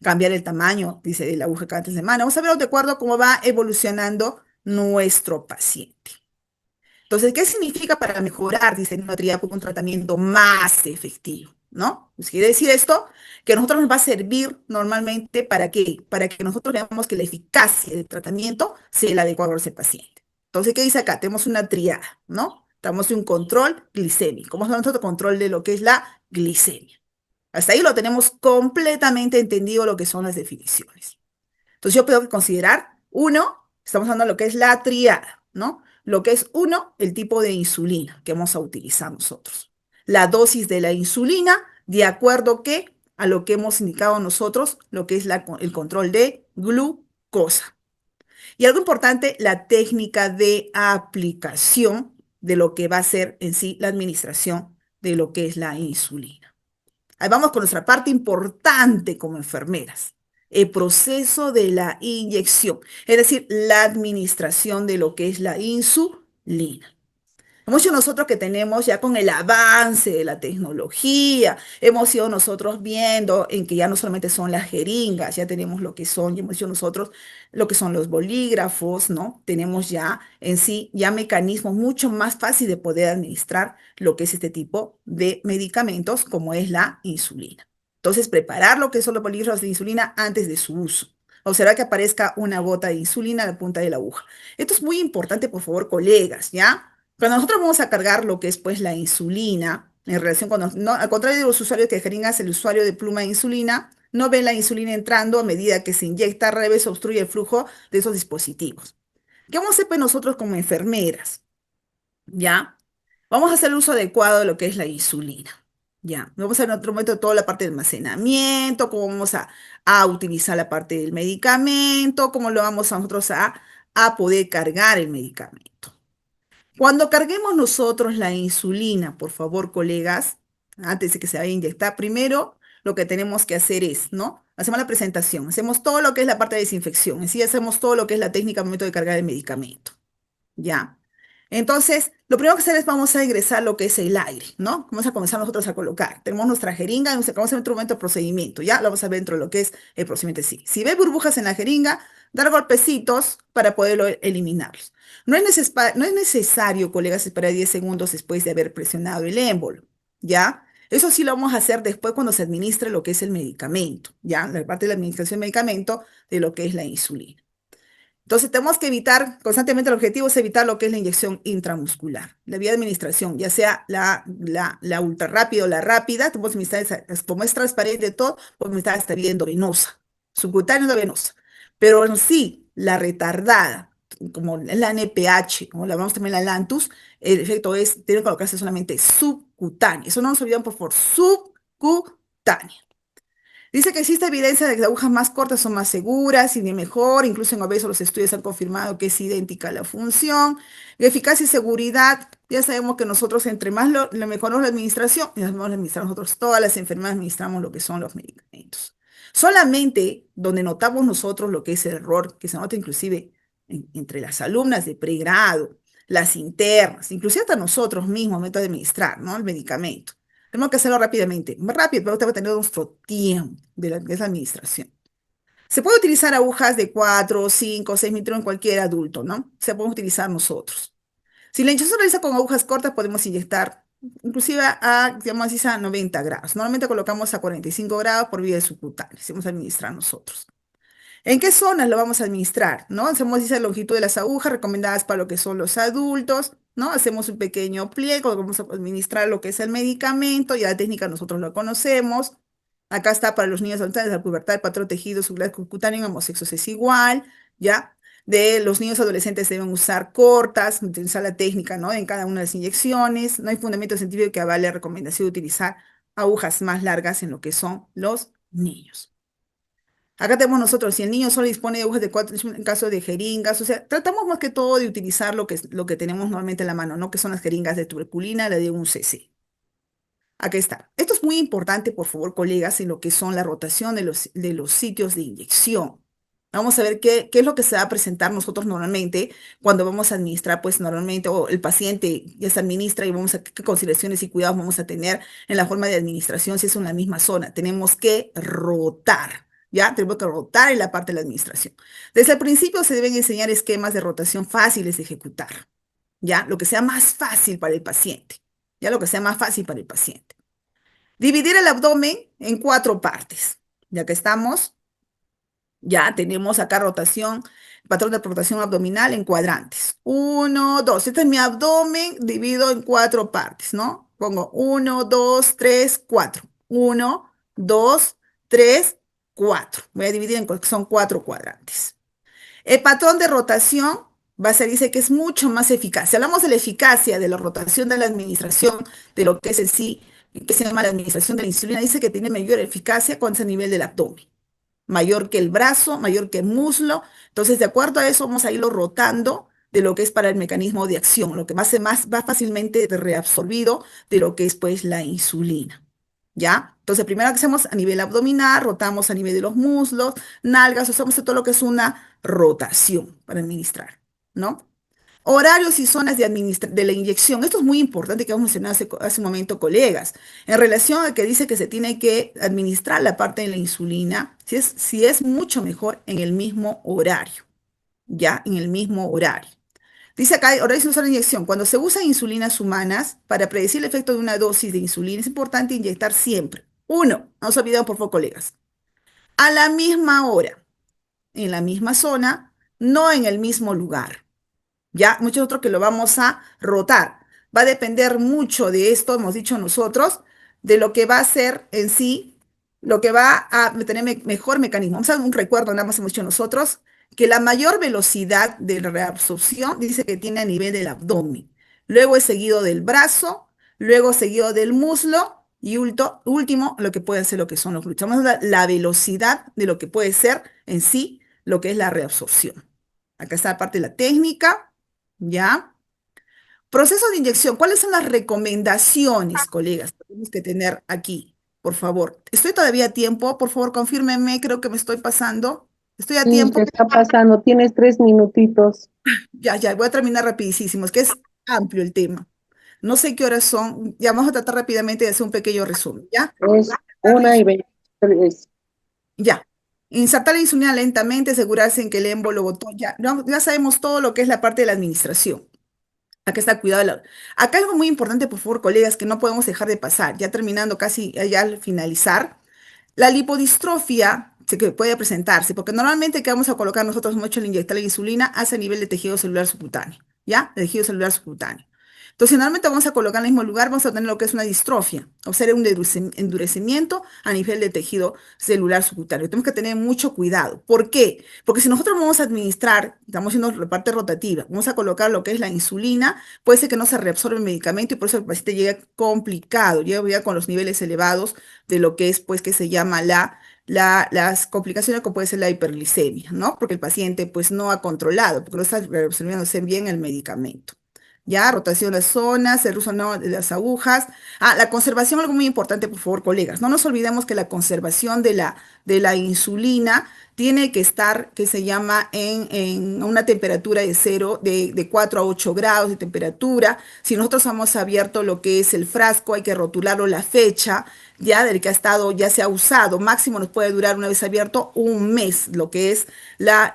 Cambiar el tamaño, dice de la aguja cada 3 semanas. Vamos a ver de acuerdo a cómo va evolucionando nuestro paciente. Entonces, ¿qué significa para mejorar, dice una triada, un tratamiento más efectivo? ¿No? Pues quiere decir esto que a nosotros nos va a servir normalmente ¿para qué? Para que nosotros veamos que la eficacia del tratamiento sea la adecuada a ese paciente. Entonces, ¿qué dice acá? Tenemos una triada, ¿no? Tenemos un control glicémico. ¿Cómo es nuestro control de lo que es la glicemia? Hasta ahí lo tenemos completamente entendido lo que son las definiciones. Entonces yo tengo que considerar, uno, estamos hablando de lo que es la triada, ¿no? Lo que es uno, el tipo de insulina que vamos a utilizar nosotros. La dosis de la insulina, de acuerdo que a lo que hemos indicado nosotros, lo que es el control de glucosa. Y algo importante, la técnica de aplicación de lo que va a ser en sí la administración de lo que es la insulina. Ahí vamos con nuestra parte importante como enfermeras, el proceso de la inyección, es decir, la administración de lo que es la insulina. Muchos de nosotros que tenemos ya con el avance de la tecnología, hemos ido nosotros viendo en que ya no solamente son las jeringas, ya tenemos lo que son, ya hemos hecho nosotros lo que son los bolígrafos, ¿no? Tenemos ya en sí ya mecanismos mucho más fáciles de poder administrar lo que es este tipo de medicamentos como es la insulina. Entonces, preparar lo que son los bolígrafos de insulina antes de su uso. Observar que aparezca una gota de insulina a la punta de la aguja. Esto es muy importante, por favor, colegas, ¿ya? Cuando nosotros vamos a cargar lo que es pues la insulina, en relación con, no, al contrario de los usuarios de jeringas, el usuario de pluma de insulina no ve la insulina entrando a medida que se inyecta, al revés, obstruye el flujo de esos dispositivos. ¿Qué vamos a hacer pues nosotros como enfermeras? ¿Ya? Vamos a hacer el uso adecuado de lo que es la insulina. Ya, vamos a ver en otro momento toda la parte de almacenamiento, cómo vamos a utilizar la parte del medicamento, cómo lo vamos a nosotros a poder cargar el medicamento. Cuando carguemos nosotros la insulina, por favor, colegas, antes de que se vaya a inyectar, primero lo que tenemos que hacer es, ¿no? Hacemos la presentación, hacemos todo lo que es la parte de desinfección, en sí hacemos todo lo que es la técnica al momento de cargar el medicamento. ¿Ya? Entonces, lo primero que hacer es vamos a ingresar lo que es el aire, ¿no? Vamos a comenzar nosotros a colocar. Tenemos nuestra jeringa, vamos a hacer otro momento de procedimiento, ¿ya? Lo vamos a ver dentro de lo que es el procedimiento en sí. Si ve burbujas en la jeringa, dar golpecitos para poderlo eliminarlos. No es necesario, colegas, esperar 10 segundos después de haber presionado el émbolo, ¿ya? Eso sí lo vamos a hacer después cuando se administre lo que es el medicamento, ¿ya? La parte de la administración del medicamento de lo que es la insulina. Entonces, tenemos que evitar, constantemente el objetivo es evitar lo que es la inyección intramuscular. La vía de administración, ya sea la ultra rápida o la rápida, podemos administrar como es transparente todo, podemos administrar esta vía endovenosa, subcutánea endovenosa. Pero en sí, la retardada, como la NPH, como la hablamos también la Lantus, el efecto es, tiene que colocarse solamente subcutánea. Eso no nos olvidamos, por favor, subcutánea. Dice que existe evidencia de que las agujas más cortas son más seguras y de mejor, incluso en obesos los estudios han confirmado que es idéntica la función. Eficacia y seguridad, ya sabemos que nosotros entre más lo mejoramos la administración, y nos vamos a administrar nosotros, todas las enfermedades administramos lo que son los medicamentos. Solamente donde notamos nosotros lo que es el error, que se nota inclusive entre las alumnas de pregrado, las internas, inclusive hasta nosotros mismos, momento de administrar, ¿no? El medicamento. Tenemos que hacerlo rápidamente, más rápido, pero tenemos que tener nuestro tiempo de esa administración. Se puede utilizar agujas de 4, 5, 6 milímetros en cualquier adulto, ¿no? Se puede utilizar nosotros. Si la inyección se realiza con agujas cortas, podemos inyectar inclusive digamos así, a 90 grados. Normalmente colocamos a 45 grados por vía subcutánea, si vamos a administrar nosotros. ¿En qué zonas lo vamos a administrar? ¿No? Hacemos esa longitud de las agujas recomendadas para lo que son los adultos, ¿no? Hacemos un pequeño pliego, vamos a administrar lo que es el medicamento, ya la técnica nosotros lo conocemos. Acá está para los niños adolescentes, la pubertad, el patrón tejido subcutáneo cutáneo en ambos sexos es igual, ¿ya? De los niños adolescentes deben usar cortas, utilizar la técnica, ¿no? En cada una de las inyecciones. No hay fundamento científico que avale la recomendación de utilizar agujas más largas en lo que son los niños. Acá tenemos nosotros, si el niño solo dispone de agujas de 4, en caso de jeringas, o sea, tratamos más que todo de utilizar lo que tenemos normalmente en la mano, ¿no? Que son las jeringas de tuberculina, la de 1 cc. Aquí está. Esto es muy importante, por favor, colegas, en lo que son la rotación de los sitios de inyección. Vamos a ver qué es lo que se va a presentar nosotros normalmente cuando vamos a administrar, pues normalmente, o el paciente ya se administra y vamos a qué consideraciones y cuidados vamos a tener en la forma de administración si es en la misma zona. Tenemos que rotar, ¿ya? Tenemos que rotar en la parte de la administración. Desde el principio se deben enseñar esquemas de rotación fáciles de ejecutar, ¿ya? Lo que sea más fácil para el paciente, ¿ya? Lo que sea más fácil para el paciente. Dividir el abdomen en 4 partes, ya que estamos. Ya tenemos acá rotación, patrón de rotación abdominal en cuadrantes. Uno, dos. Este es mi abdomen dividido en 4 partes, ¿no? Pongo 1, 2, 3, 4. 1, 2, 3, 4. Voy a dividir son 4 cuadrantes. El patrón de rotación va a ser, dice que es mucho más eficaz. Si hablamos de la eficacia de la rotación de la administración, de lo que es en sí, que se llama la administración de la insulina, dice que tiene mayor eficacia cuando es a nivel del abdomen, mayor que el brazo, mayor que el muslo. Entonces, de acuerdo a eso, vamos a irlo rotando de lo que es para el mecanismo de acción, lo que va a ser más fácilmente reabsorbido de lo que es pues la insulina. ¿Ya? Entonces, primero que hacemos a nivel abdominal, rotamos a nivel de los muslos, nalgas, usamos todo lo que es una rotación para administrar, ¿no? Horarios y zonas de la inyección. Esto es muy importante que hemos mencionado hace un momento, colegas, en relación a que dice que se tiene que administrar la parte de la insulina, si es mucho mejor en el mismo horario, ¿ya? En el mismo horario. Dice acá, horarios y zonas de inyección. Cuando se usan insulinas humanas, para predecir el efecto de una dosis de insulina, es importante inyectar siempre. Uno, no se olviden, por favor, colegas, a la misma hora, en la misma zona, no en el mismo lugar. Ya, muchos otros que lo vamos a rotar. Va a depender mucho de esto, hemos dicho nosotros, de lo que va a ser en sí, lo que va a tener mejor mecanismo. Vamos a dar un recuerdo, nada más hemos dicho nosotros, que la mayor velocidad de reabsorción dice que tiene a nivel del abdomen. Luego es seguido del brazo, luego seguido del muslo y último, lo que puede ser lo que son los glúteos. Vamos a dar la velocidad de lo que puede ser en sí lo que es la reabsorción. Acá está la parte de la técnica. ¿Ya? Proceso de inyección. ¿Cuáles son las recomendaciones, colegas, que tenemos que tener aquí? Por favor. ¿Estoy todavía a tiempo? Por favor, confírmenme. Creo que me estoy pasando. ¿Estoy a Sí, te tiempo? está pasando, tienes 3 minutitos. Ya, ya, voy a terminar rapidísimo. Es que es amplio el tema. No sé qué horas son. Ya vamos a tratar rápidamente de hacer un pequeño resumen. ¿Ya? Es 1:23. Ya. Insertar la insulina lentamente, asegurarse en que el émbolo botó. Ya, ya sabemos todo lo que es la parte de la administración. Acá está cuidado. Acá algo muy importante, por favor, colegas, que no podemos dejar de pasar, ya terminando casi, ya al finalizar. La lipodistrofia que puede presentarse, porque normalmente que vamos a colocar nosotros mucho el inyectar la insulina hace a nivel de tejido celular subcutáneo, ¿ya? De tejido celular subcutáneo. Entonces, normalmente vamos a colocar en el mismo lugar, vamos a tener lo que es una distrofia, o sea, un endurecimiento a nivel de tejido celular subcutáneo. Tenemos que tener mucho cuidado. ¿Por qué? Porque si nosotros vamos a administrar, estamos haciendo la parte rotativa, vamos a colocar lo que es la insulina, puede ser que no se reabsorbe el medicamento y por eso el paciente llega complicado, llega con los niveles elevados de lo que es, pues, que se llama las complicaciones como puede ser la hiperglicemia, ¿no? Porque el paciente, pues, no ha controlado, porque no está reabsorbiéndose bien el medicamento. Ya, rotación de las zonas, el uso no de las agujas. Ah, la conservación, algo muy importante, por favor, colegas. No nos olvidemos que la conservación de la insulina tiene que estar, que se llama, en una temperatura de 0, de 4 a 8 grados de temperatura. Si nosotros hemos abierto lo que es el frasco, hay que rotularlo la fecha, ya del que ha estado, ya se ha usado. Máximo nos puede durar, una vez abierto, un mes, lo que es la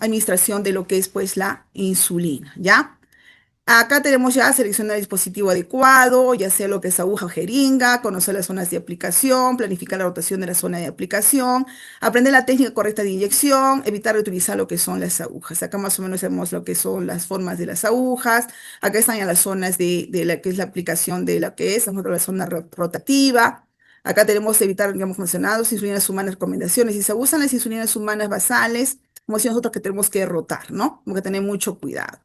administración de lo que es, pues, la insulina, ¿ya? Acá tenemos ya seleccionar el dispositivo adecuado, ya sea lo que es aguja o jeringa, conocer las zonas de aplicación, planificar la rotación de la zona de aplicación, aprender la técnica correcta de inyección, evitar utilizar lo que son las agujas. Acá más o menos vemos lo que son las formas de las agujas. Acá están ya las zonas de la que es la aplicación de la que es, nosotros la zona rotativa. Acá tenemos evitar, digamos, mencionados, insulinas humanas, recomendaciones. Si se usan las insulinas humanas basales, como decíamos nosotros que tenemos que rotar, ¿no? Tenemos que tener mucho cuidado.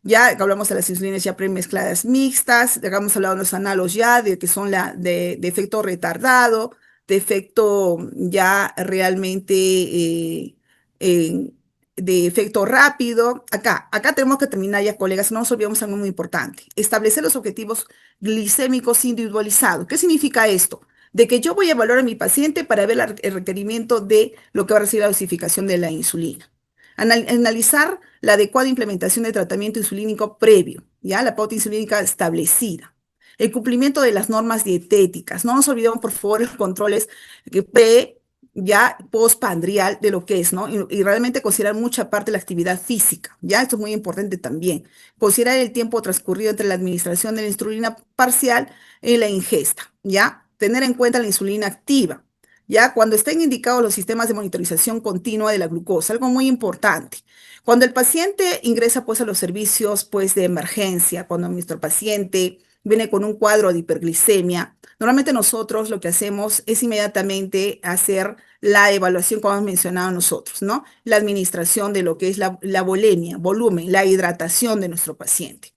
Ya hablamos de las insulinas ya premezcladas mixtas, ya hemos hablado de los análogos ya, de que son de efecto retardado, de efecto ya realmente eh, de efecto rápido. Acá tenemos que terminar ya, colegas, no nos olvidemos algo muy importante. Establecer los objetivos glicémicos individualizados. ¿Qué significa esto? De que yo voy a evaluar a mi paciente para ver el requerimiento de lo que va a recibir la dosificación de la insulina. Analizar la adecuada implementación de tratamiento insulínico previo, ¿ya? La pauta insulínica establecida. El cumplimiento de las normas dietéticas. No nos olvidemos, por favor, los controles pre, ya postpandrial de lo que es, ¿no? Y realmente considerar mucha parte de la actividad física, ¿ya? Esto es muy importante también. Considerar el tiempo transcurrido entre la administración de la insulina parcial y la ingesta, ¿ya? Tener en cuenta la insulina activa. Ya cuando estén indicados los sistemas de monitorización continua de la glucosa, algo muy importante. Cuando el paciente ingresa pues a los servicios pues de emergencia, cuando nuestro paciente viene con un cuadro de hiperglicemia, normalmente nosotros lo que hacemos es inmediatamente hacer la evaluación, como hemos mencionado nosotros, ¿no? La administración de lo que es la volemia, volumen, la hidratación de nuestro paciente.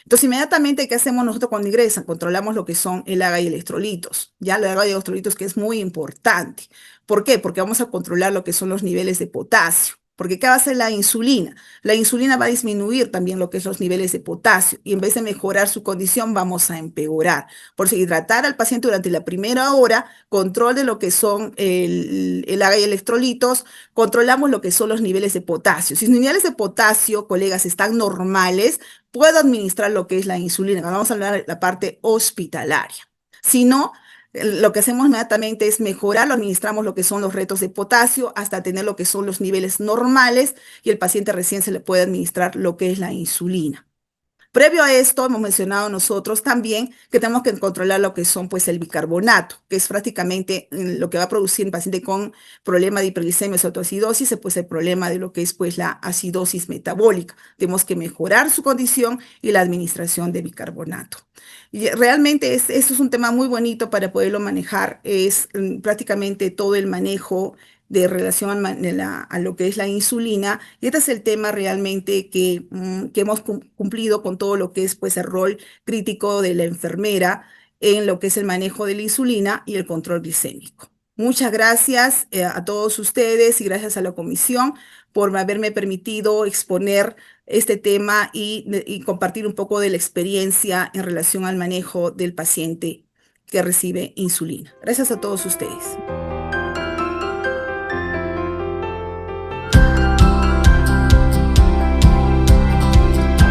Entonces, inmediatamente, ¿qué hacemos nosotros cuando ingresan? Controlamos lo que son el AGA y electrolitos, ya el AGA y electrolitos que es muy importante. ¿Por qué? Porque vamos a controlar lo que son los niveles de potasio. Porque ¿qué va a hacer la insulina? La insulina va a disminuir también lo que es los niveles de potasio y en vez de mejorar su condición vamos a empeorar. Por eso hidratar al paciente durante la primera hora, control de lo que son el AGA y electrolitos, controlamos lo que son los niveles de potasio. Si los niveles de potasio, colegas, están normales, puedo administrar lo que es la insulina. Vamos a hablar de la parte hospitalaria. Si no, lo que hacemos inmediatamente es mejorar, lo administramos lo que son los retos de potasio hasta tener lo que son los niveles normales y el paciente recién se le puede administrar lo que es la insulina. Previo a esto, hemos mencionado nosotros también que tenemos que controlar lo que son pues el bicarbonato, que es prácticamente lo que va a producir en paciente con problema de hiperglicemia o autoacidosis, pues el problema de lo que es pues la acidosis metabólica. Tenemos que mejorar su condición y la administración de bicarbonato. Y realmente eso es un tema muy bonito para poderlo manejar, es prácticamente todo el manejo de relación a lo que es la insulina. Y este es el tema realmente que hemos cumplido con todo lo que es pues el rol crítico de la enfermera en lo que es el manejo de la insulina y el control glicémico. Muchas gracias a todos ustedes y gracias a la comisión por haberme permitido exponer este tema y compartir un poco de la experiencia en relación al manejo del paciente que recibe insulina. Gracias a todos ustedes.